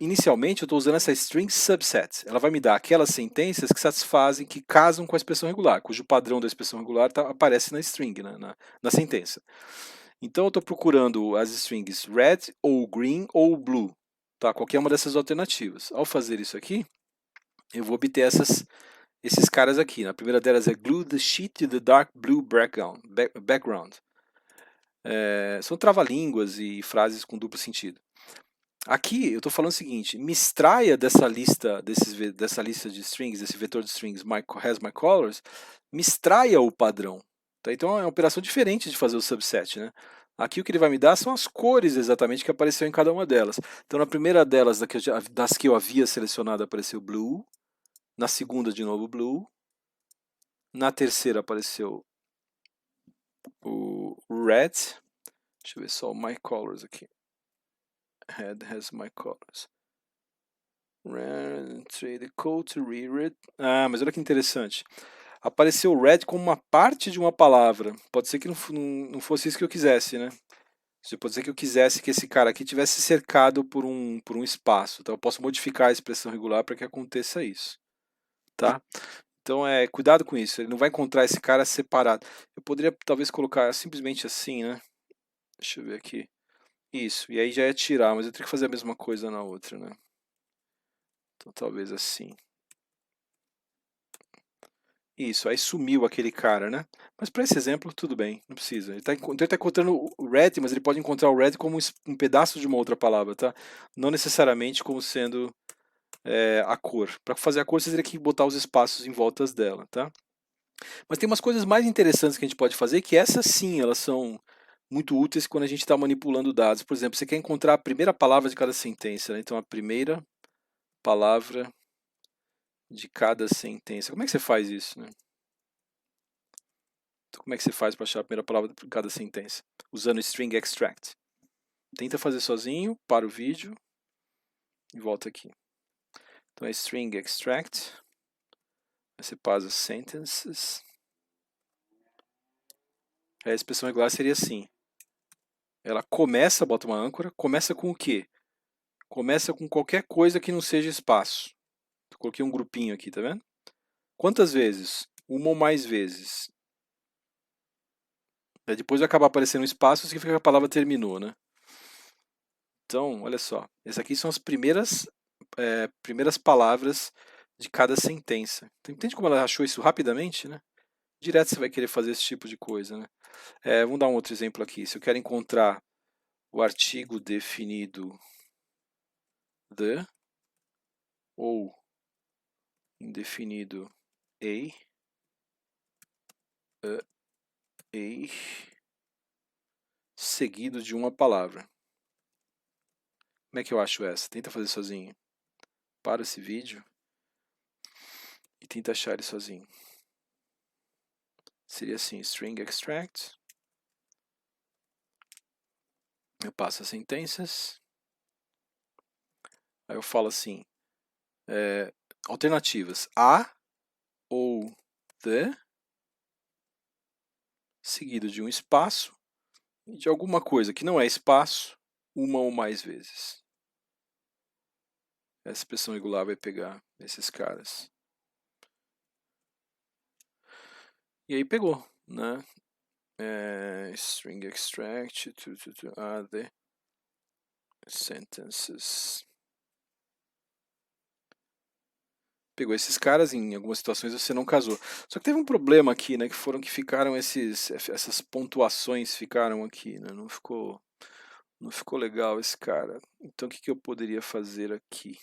inicialmente eu estou usando essa string subset. Ela vai me dar aquelas sentenças que satisfazem, que casam com a expressão regular, cujo padrão da expressão regular aparece na string, né, na sentença. Então eu estou procurando as strings red ou green ou blue, tá? Qualquer uma dessas alternativas. Ao fazer isso aqui, eu vou obter esses caras aqui. A primeira delas é glue the sheet to the dark blue background. São trava-línguas e frases com duplo sentido. Aqui eu estou falando o seguinte: me extraia dessa lista de strings, desse vetor de strings has my colors, me extraia o padrão. Tá? Então é uma operação diferente de fazer o subset, né? Aqui o que ele vai me dar são as cores exatamente que apareceu em cada uma delas. Então na primeira delas, das que eu havia selecionado, apareceu blue. Na segunda, de novo, blue. Na terceira apareceu o red. Deixa eu ver só o my colors aqui. Head has my colors. Red, trade code to reread. Mas olha que interessante. Apareceu o red como uma parte de uma palavra. Pode ser que não fosse isso que eu quisesse, né? Pode ser que eu quisesse que esse cara aqui tivesse cercado por um espaço. Então eu posso modificar a expressão regular para que aconteça isso. Tá? Então cuidado com isso. Ele não vai encontrar esse cara separado. Eu poderia talvez colocar simplesmente assim, né? Deixa eu ver aqui. Isso. E aí já ia tirar, mas eu teria que fazer a mesma coisa na outra, né? Então talvez assim. Isso, aí sumiu aquele cara, né? Mas para esse exemplo, tudo bem, não precisa. Ele está encontrando o red, mas ele pode encontrar o red como um pedaço de uma outra palavra, tá? Não necessariamente como sendo a cor. Para fazer a cor, você teria que botar os espaços em voltas dela, tá? Mas tem umas coisas mais interessantes que a gente pode fazer, que essas sim, elas são muito úteis quando a gente está manipulando dados. Por exemplo, você quer encontrar a primeira palavra de cada sentença, né? Então a primeira palavra de cada sentença. Como é que você faz isso, né? Então, como é que você faz para achar a primeira palavra de cada sentença? Usando string extract. Tenta fazer sozinho, para o vídeo e volta aqui. Então é string extract. Você passa sentences. A expressão regular seria assim. Ela começa, bota uma âncora, começa com o quê? Começa com qualquer coisa que não seja espaço. Eu coloquei um grupinho aqui, tá vendo? Quantas vezes? Uma ou mais vezes. Depois vai acabar aparecendo um espaço, significa que a palavra terminou, né? Então, olha só, essas aqui são as primeiras palavras de cada sentença. Então, entende como ela achou isso rapidamente, né? Direto você vai querer fazer esse tipo de coisa, né? Vamos dar um outro exemplo aqui. Se eu quero encontrar o artigo definido the ou indefinido a seguido de uma palavra. Como é que eu acho essa? Tenta fazer sozinho. Para esse vídeo e tenta achar ele sozinho. Seria assim, string extract. Eu passo as sentenças. Aí eu falo assim, alternativas a ou the, seguido de um espaço e de alguma coisa que não é espaço, uma ou mais vezes. Essa expressão regular vai pegar esses caras. E aí pegou, né? String extract to the sentences. Pegou esses caras, em algumas situações você não casou. Só que teve um problema aqui, né? Que ficaram essas pontuações ficaram aqui, né? Não ficou legal esse cara. Então o que eu poderia fazer aqui?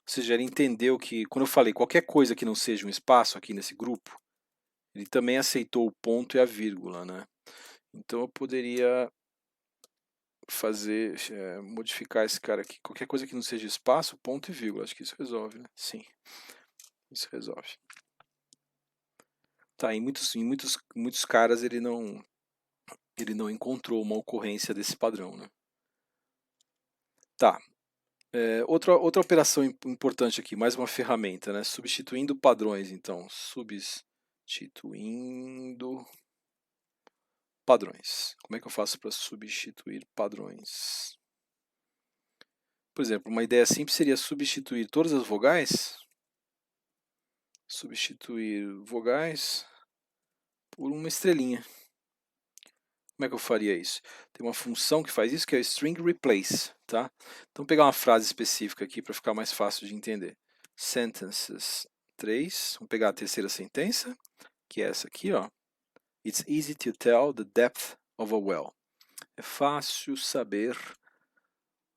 Ou seja, ele entendeu que, quando eu falei qualquer coisa que não seja um espaço aqui nesse grupo, ele também aceitou o ponto e a vírgula, né? Então eu poderia modificar esse cara aqui. Qualquer coisa que não seja espaço, ponto e vírgula. Acho que isso resolve, né? Sim, isso resolve. Tá, em muitos caras ele não encontrou uma ocorrência desse padrão, né? Tá. Outra operação importante aqui, mais uma ferramenta, né? Substituindo padrões, então. Substituindo padrões. Como é que eu faço para substituir padrões? Por exemplo, uma ideia simples seria substituir todas as vogais. Substituir vogais por uma estrelinha. Como é que eu faria isso? Tem uma função que faz isso, que é o string replace, tá? Então, vou pegar uma frase específica aqui para ficar mais fácil de entender. Sentences 3, vamos pegar a terceira sentença, que é essa aqui, ó. It's easy to tell the depth of a well. É fácil saber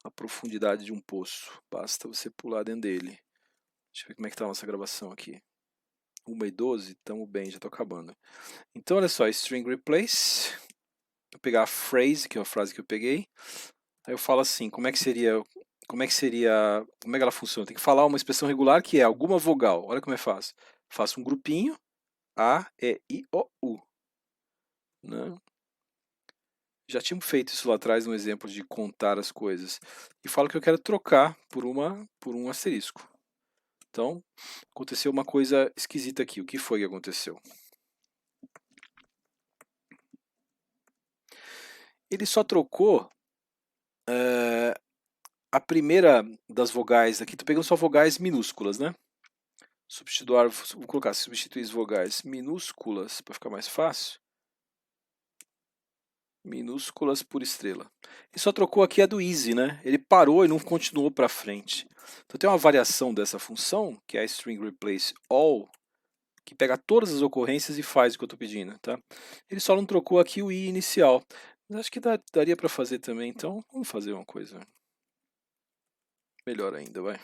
a profundidade de um poço, basta você pular dentro dele. Deixa eu ver como é que está a nossa gravação aqui. 1:12, estamos bem, já estou acabando. Então, olha só, string replace. Vou pegar a phrase, que é a frase que eu peguei. Aí eu falo assim, como é que ela funciona? Tem que falar uma expressão regular que é alguma vogal. Olha como é fácil. Faço um grupinho, A, E, I, O, U. Né? Já tínhamos feito isso lá atrás, no exemplo de contar as coisas. E falo que eu quero trocar por um asterisco. Então, aconteceu uma coisa esquisita aqui. O que foi que aconteceu? Ele só trocou a primeira das vogais aqui. Estou pegando só vogais minúsculas, né? Vou colocar substituir as vogais minúsculas para ficar mais fácil. Minúsculas por estrela. Ele só trocou aqui a do easy, né? Ele parou e não continuou para frente. Então tem uma variação dessa função, que é a string replace all, que pega todas as ocorrências e faz o que eu estou pedindo, tá? Ele só não trocou aqui o i inicial. Mas acho que daria para fazer também, então vamos fazer uma coisa melhor ainda, vai.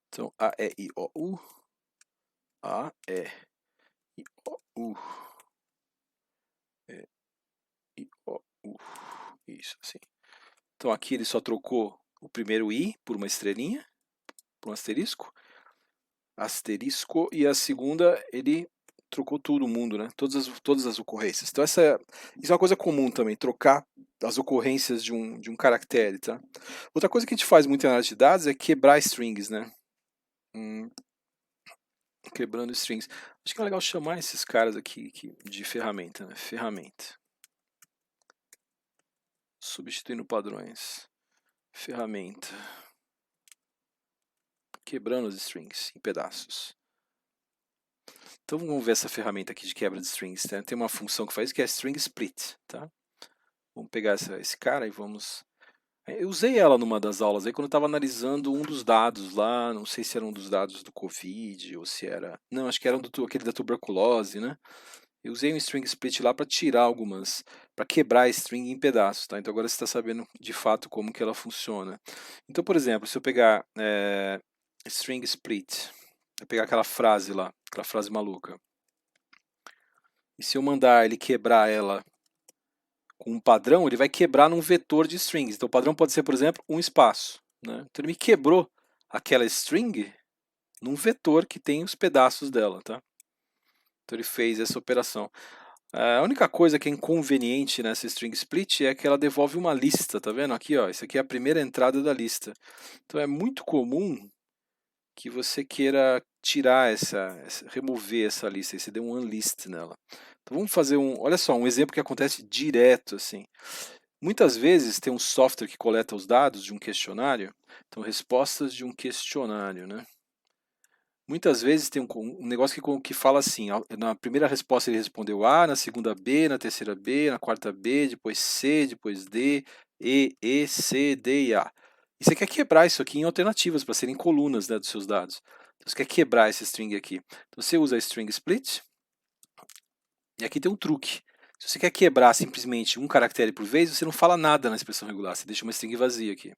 Então, A, E, I, O, U. A, E, I, O, U. E, I, O, U. Isso, assim. Então aqui ele só trocou o primeiro i por uma estrelinha, por um asterisco. Asterisco, e a segunda ele trocou todo mundo, né? Todas as ocorrências. Então isso é uma coisa comum também, trocar as ocorrências de um caractere, tá? Outra coisa que a gente faz muito em análise de dados é quebrar strings, né? Quebrando strings. Acho que é legal chamar esses caras aqui de ferramenta, né? Ferramenta. Substituindo padrões. Ferramenta. Quebrando os strings em pedaços. Então vamos ver essa ferramenta aqui de quebra de strings. Tá? Tem uma função que faz isso, que é string split. Tá? Vamos pegar esse cara e vamos Eu usei ela numa das aulas aí quando eu estava analisando um dos dados lá, não sei se era um dos dados do Covid ou se era. Não, acho que era aquele da tuberculose, né? Eu usei um string split lá para tirar algumas, para quebrar a string em pedaços, tá? Então agora você está sabendo de fato como que ela funciona. Então, por exemplo, se eu pegar string split, eu pegar aquela frase lá, aquela frase maluca, e se eu mandar ele quebrar ela com um padrão, ele vai quebrar num vetor de strings. Então o padrão pode ser, por exemplo, um espaço, né? Então ele me quebrou aquela string num vetor que tem os pedaços dela, tá? Então ele fez essa operação. A única coisa que é inconveniente nessa string split é que ela devolve uma lista, tá vendo? Aqui, ó, isso aqui é a primeira entrada da lista. Então é muito comum que você queira tirar remover essa lista, e você dê um unlist nela. Então vamos fazer olha só, um exemplo que acontece direto assim. Muitas vezes tem um software que coleta os dados de um questionário, então respostas de um questionário, né? Muitas vezes tem um negócio que fala assim, na primeira resposta ele respondeu A, na segunda B, na terceira B, na quarta B, depois C, depois D, E, C, D e A. E você quer quebrar isso aqui em alternativas para serem colunas, né, dos seus dados. Então você quer quebrar esse string aqui. Então você usa string split, e aqui tem um truque. Se você quer quebrar simplesmente um caractere por vez, você não fala nada na expressão regular, você deixa uma string vazia aqui.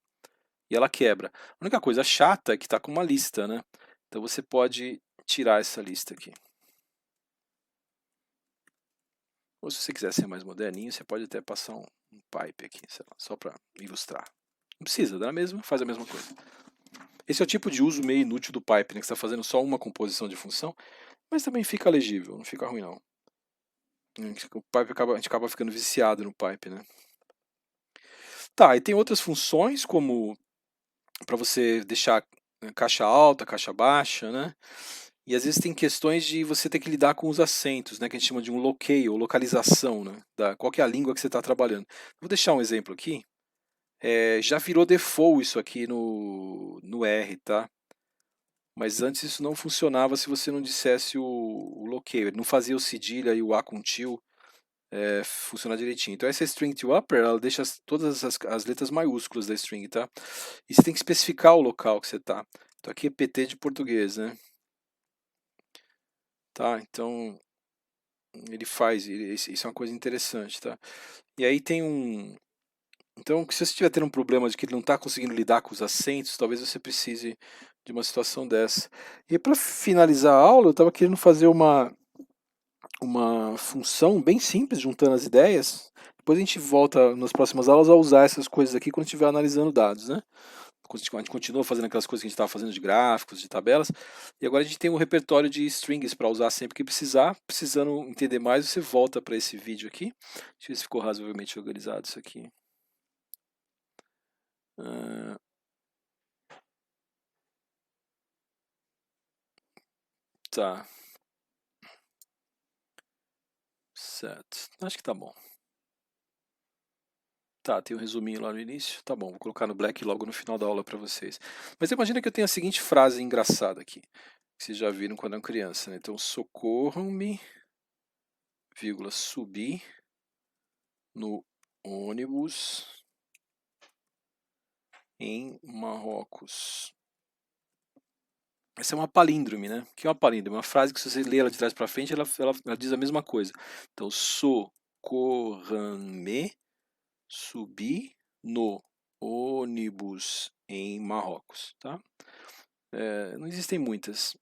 E ela quebra. A única coisa chata é que está com uma lista, né? Então você pode tirar essa lista aqui. Ou se você quiser ser mais moderninho, você pode até passar um pipe aqui, sei lá, só para ilustrar. Não precisa, dá mesmo, faz a mesma coisa. Esse é o tipo de uso meio inútil do pipe, né, que você está fazendo só uma composição de função, mas também fica legível, não fica ruim não. O pipe a gente acaba ficando viciado no pipe, né? Tá, e tem outras funções, como para você deixar caixa alta, caixa baixa, né? E às vezes tem questões de você ter que lidar com os acentos, né, que a gente chama de um locale, ou localização, né, qual que é a língua que você está trabalhando. Vou deixar um exemplo aqui. Já virou default isso aqui no R, tá? Mas antes isso não funcionava se você não dissesse o locale. Ele não fazia o cedilha e o A com til funcionar direitinho. Então essa string to upper, ela deixa todas as letras maiúsculas da string, tá? E você tem que especificar o local que você está. Então aqui é PT de português, né? Tá, então ele faz, isso é uma coisa interessante, tá? E aí tem então, se você estiver tendo um problema de que ele não está conseguindo lidar com os acentos, talvez você precise de uma situação dessa. E para finalizar a aula, eu estava querendo fazer uma função bem simples, juntando as ideias. Depois a gente volta nas próximas aulas a usar essas coisas aqui quando estiver analisando dados, né? A gente continua fazendo aquelas coisas que a gente estava fazendo de gráficos, de tabelas, e agora a gente tem um repertório de strings para usar sempre que precisar. Precisando entender mais, você volta para esse vídeo aqui. Deixa eu ver se ficou razoavelmente organizado isso aqui. Tá. Certo. Acho que tá bom. Tá, tem um resuminho lá no início. Tá bom, vou colocar no Black logo no final da aula para vocês. Mas imagina que eu tenho a seguinte frase engraçada aqui, que vocês já viram quando eram criança, né? Então, socorram-me, vírgula, subir no ônibus em Marrocos. Essa é uma palíndrome, né? O que é uma palíndrome? Uma frase que se você ler ela de trás para frente, ela diz a mesma coisa. Então, socorram-me, subir no ônibus em Marrocos, tá? Não existem muitas.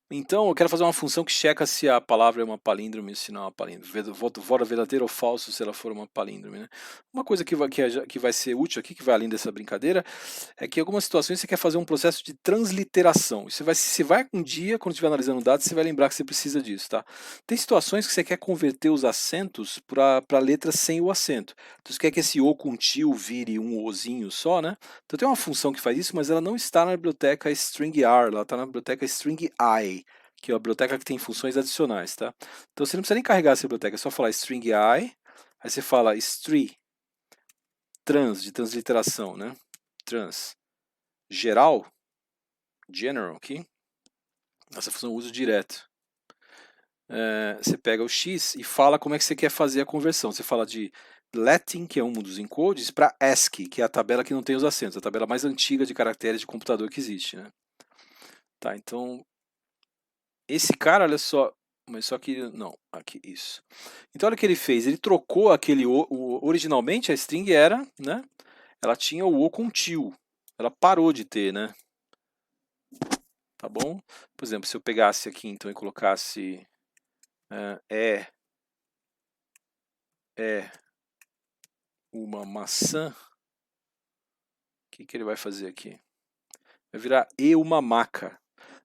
Então, eu quero fazer uma função que checa se a palavra é uma palíndrome, se não é uma palíndrome. Fora verdadeiro ou falso, se ela for uma palíndrome. Né? Uma coisa que vai ser útil aqui, que vai além dessa brincadeira, é que em algumas situações você quer fazer um processo de transliteração. Você vai um dia, quando estiver analisando dados, você vai lembrar que você precisa disso. Tá? Tem situações que você quer converter os acentos para letras sem o acento. Então, você quer que esse O com til vire um Ozinho só, né? Então tem uma função que faz isso, mas ela não está na biblioteca string R, ela está na biblioteca string I, que é a biblioteca que tem funções adicionais, tá? Então você não precisa nem carregar essa biblioteca, é só falar string I, aí você fala string de transliteração, né? Trans geral, general aqui, essa função eu uso direto. Você pega o X e fala como é que você quer fazer a conversão. Você fala de Latin, que é um dos encodes, para ASCII, que é a tabela que não tem os acentos, a tabela mais antiga de caracteres de computador que existe, né? Tá, então esse cara, olha só, mas só que não, aqui isso. Então olha o que ele fez, ele trocou aquele originalmente a string era, né? Ela tinha o O com tio, ela parou de ter, né? Tá bom? Por exemplo, se eu pegasse aqui então e colocasse é uma maçã, o que que ele vai fazer aqui? Vai virar e uma maca.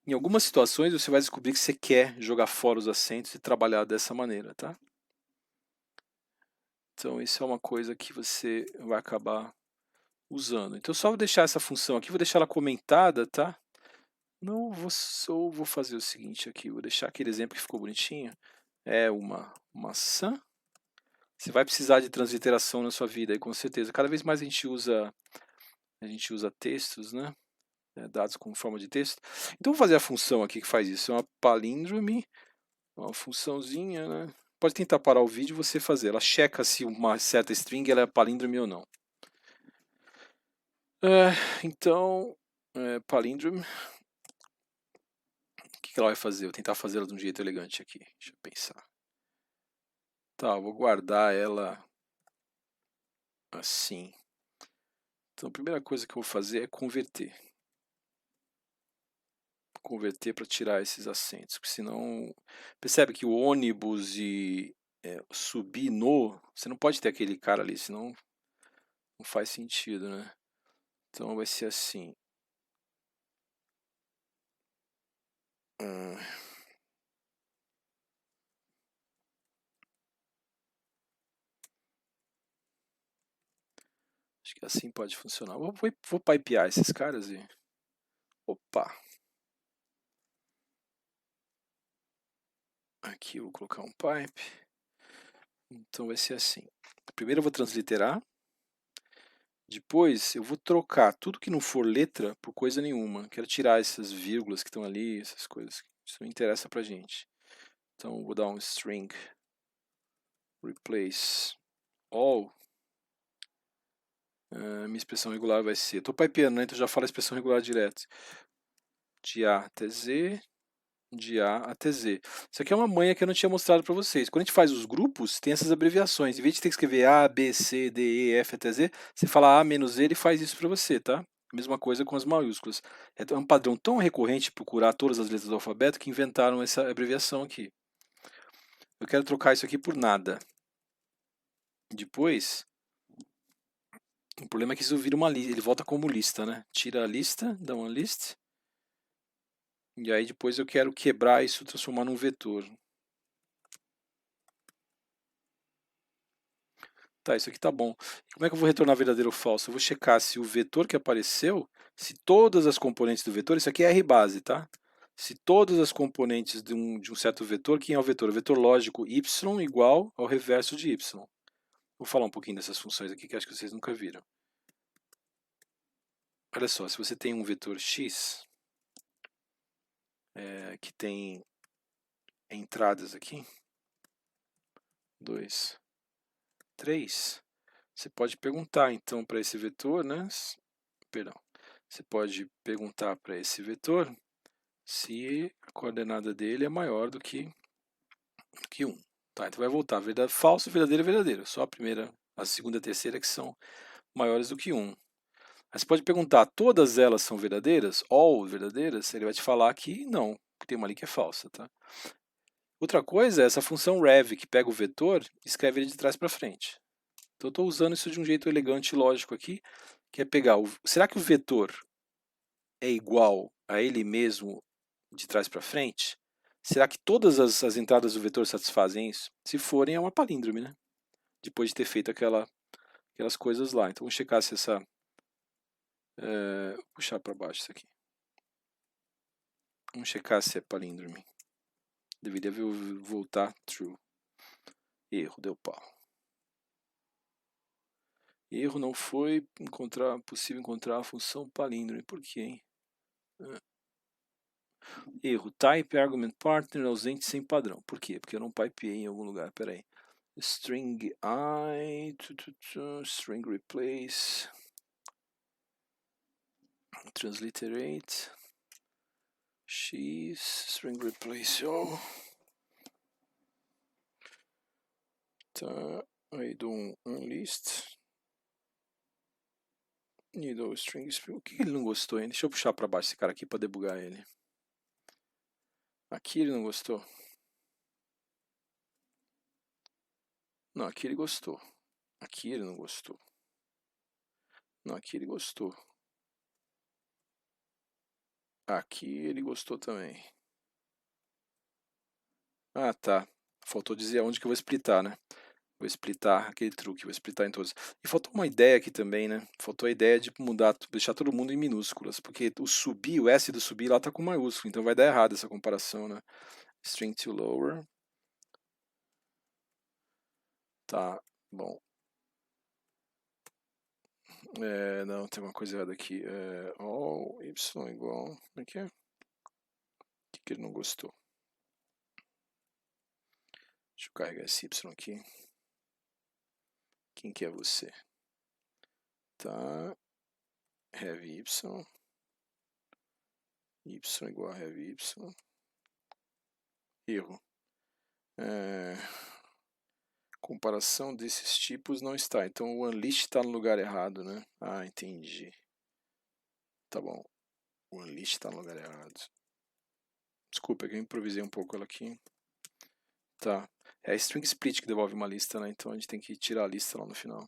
Em algumas situações você vai descobrir que você quer jogar fora os acentos e trabalhar dessa maneira, tá? Então isso é uma coisa que você vai acabar usando. Então só vou deixar essa função aqui, vou deixar ela comentada, tá? Não vou, só vou fazer o seguinte aqui, vou deixar aquele exemplo que ficou bonitinho. É uma maçã. Você vai precisar de transliteração na sua vida, aí, com certeza. Cada vez mais a gente usa textos, né? Dados com forma de texto. Então vou fazer a função aqui que faz isso. É uma palíndrome, uma funçãozinha, né? Pode tentar parar o vídeo e você fazer. Ela checa se uma certa string ela é palíndrome ou não. Então, palíndrome. O que ela vai fazer? Vou tentar fazê-la de um jeito elegante aqui. Deixa eu pensar. Tá, vou guardar ela assim. Então a primeira coisa que eu vou fazer é converter. Converter para tirar esses acentos, porque senão... Percebe que o ônibus e subir no... Você não pode ter aquele cara ali, senão não faz sentido, né? Então vai ser assim. Acho que assim pode funcionar. Vou pipear esses caras e... Opa! Aqui eu vou colocar um pipe. Então vai ser assim. Primeiro eu vou transliterar. Depois eu vou trocar tudo que não for letra por coisa nenhuma. Quero tirar essas vírgulas que estão ali, essas coisas. Isso não interessa pra gente. Então eu vou dar um string replace all. Minha expressão regular vai ser... Estou pipeando, né? Então já falo a expressão regular direto. De A até Z, de A até Z. Isso aqui é uma manha que eu não tinha mostrado para vocês. Quando a gente faz os grupos, tem essas abreviações. Em vez de ter que escrever A, B, C, D, E, F até Z, você fala A menos Z, ele faz isso para você, tá? Mesma coisa com as maiúsculas. É um padrão tão recorrente procurar todas as letras do alfabeto que inventaram essa abreviação aqui. Eu quero trocar isso aqui por nada. Depois, o problema é que isso vira uma lista, ele volta como lista, né? Tira a lista, dá uma list. E aí depois eu quero quebrar isso, transformar num vetor. Tá, isso aqui tá bom. Como é que eu vou retornar verdadeiro ou falso? Eu vou checar se o vetor que apareceu, se todas as componentes do vetor, isso aqui é R-base, tá? Se todas as componentes de um certo vetor, quem é o vetor? O vetor lógico y igual ao reverso de y. Vou falar um pouquinho dessas funções aqui que acho que vocês nunca viram. Olha só, se você tem um vetor x, que tem entradas aqui, 2, 3, você pode perguntar então para esse vetor, né? Perdão. Você pode perguntar para esse vetor se a coordenada dele é maior do que 1. Tá, então vai voltar falso, verdadeiro, verdadeiro. Só a primeira, a segunda e a terceira que são maiores do que 1. Aí você pode perguntar, todas elas são verdadeiras? All verdadeiras? Ele vai te falar que não, que tem uma ali que é falsa. Tá? Outra coisa é essa função rev, que pega o vetor e escreve ele de trás para frente. Então eu estou usando isso de um jeito elegante e lógico aqui, que é pegar será que o vetor é igual a ele mesmo de trás para frente? Será que todas as entradas do vetor satisfazem isso? Se forem, é uma palíndrome, né? Depois de ter feito aquelas coisas lá. Então vamos checar se essa... vou puxar para baixo isso aqui. Vamos checar se é palíndrome. Deveria voltar true. Erro, deu pau. Erro, não foi possível encontrar a função palíndrome. Por quê, hein? Erro, type argument partner ausente sem padrão. Por quê? Porque eu não pipeei em algum lugar. Pera aí. string I, string replace, transliterate, x, string replace all. Tá, aí dou um unlist. E dou string. O que ele não gostou, hein? Deixa eu puxar para baixo esse cara aqui para debugar ele. Aqui ele não gostou. Não, aqui ele gostou. Aqui ele não gostou. Não, aqui ele gostou. Aqui ele gostou também. Ah, tá. Faltou dizer aonde que eu vou splitar, né? Vou splitar aquele truque, vou splitar em todos. E faltou uma ideia aqui também, né? Faltou a ideia de mudar, deixar todo mundo em minúsculas, porque o subir, o S do subir lá tá com maiúsculo, então vai dar errado essa comparação, né? String to lower. Tá, bom. Não, tem uma coisa errada aqui. All y igual. Como é que é? O que ele não gostou? Deixa eu carregar esse y aqui. Quem que é você? Tá. Have y. Y igual a have y. Erro. Comparação desses tipos não está. Então o unleash está no lugar errado, né? Ah, entendi. Tá bom. O unleash está no lugar errado. Desculpa, eu improvisei um pouco ela aqui. Tá. É a string split que devolve uma lista, né? Então a gente tem que tirar a lista lá no final.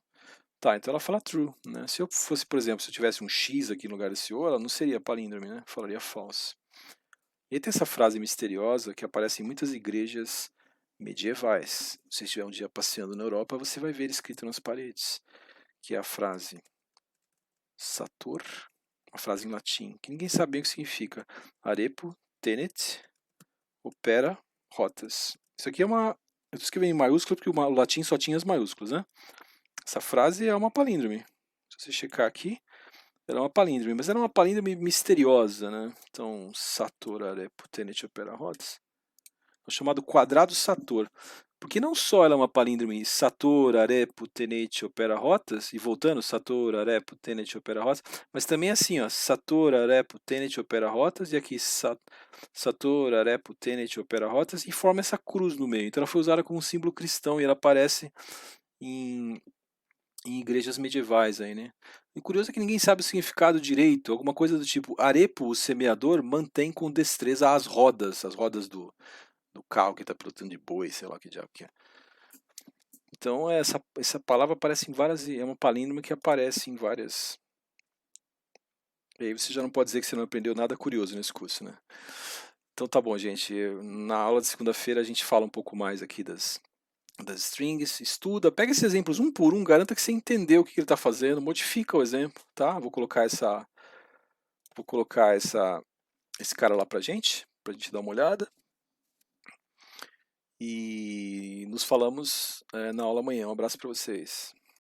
Tá, então ela fala true, né? Se eu fosse, por exemplo, se eu tivesse um X aqui no lugar desse O, ela não seria palíndrome, né? Falaria false. E aí tem essa frase misteriosa que aparece em muitas igrejas medievais. Se você estiver um dia passeando na Europa, você vai ver escrito nas paredes, que é a frase Sator, uma frase em latim, que ninguém sabe bem o que significa. Arepo tenet opera rotas. Isso aqui é uma... Eu estou escrevendo em maiúsculo porque o latim só tinha as maiúsculas, né? Essa frase é uma palíndrome. Se você checar aqui, ela é uma palíndrome, mas ela é uma palíndrome misteriosa, né? Então, Sator arepo tenet opera rotas. É o chamado quadrado Sator. Porque não só ela é uma palíndrome Sator, arepo, tenete, opera rotas, e voltando, Sator, arepo, tenete, opera rotas, mas também assim, ó, Sator, arepo, tenete, opera rotas, e aqui Sator, arepo, tenete, opera rotas, e forma essa cruz no meio. Então ela foi usada como um símbolo cristão, e ela aparece em igrejas medievais aí, né? E o curioso é que ninguém sabe o significado direito, alguma coisa do tipo, arepo, o semeador, mantém com destreza as rodas do carro que está pilotando de boi, sei lá que diabo que é. Então essa palavra aparece em várias, é uma palíndrome que aparece em várias. E aí você já não pode dizer que você não aprendeu nada curioso nesse curso, né? Então tá bom, gente. Na aula de segunda-feira a gente fala um pouco mais aqui das strings, estuda, pega esses exemplos um por um, garanta que você entendeu o que ele está fazendo, modifica o exemplo, tá? Vou colocar esse cara lá pra gente dar uma olhada. E nos falamos na aula amanhã. Um abraço para vocês.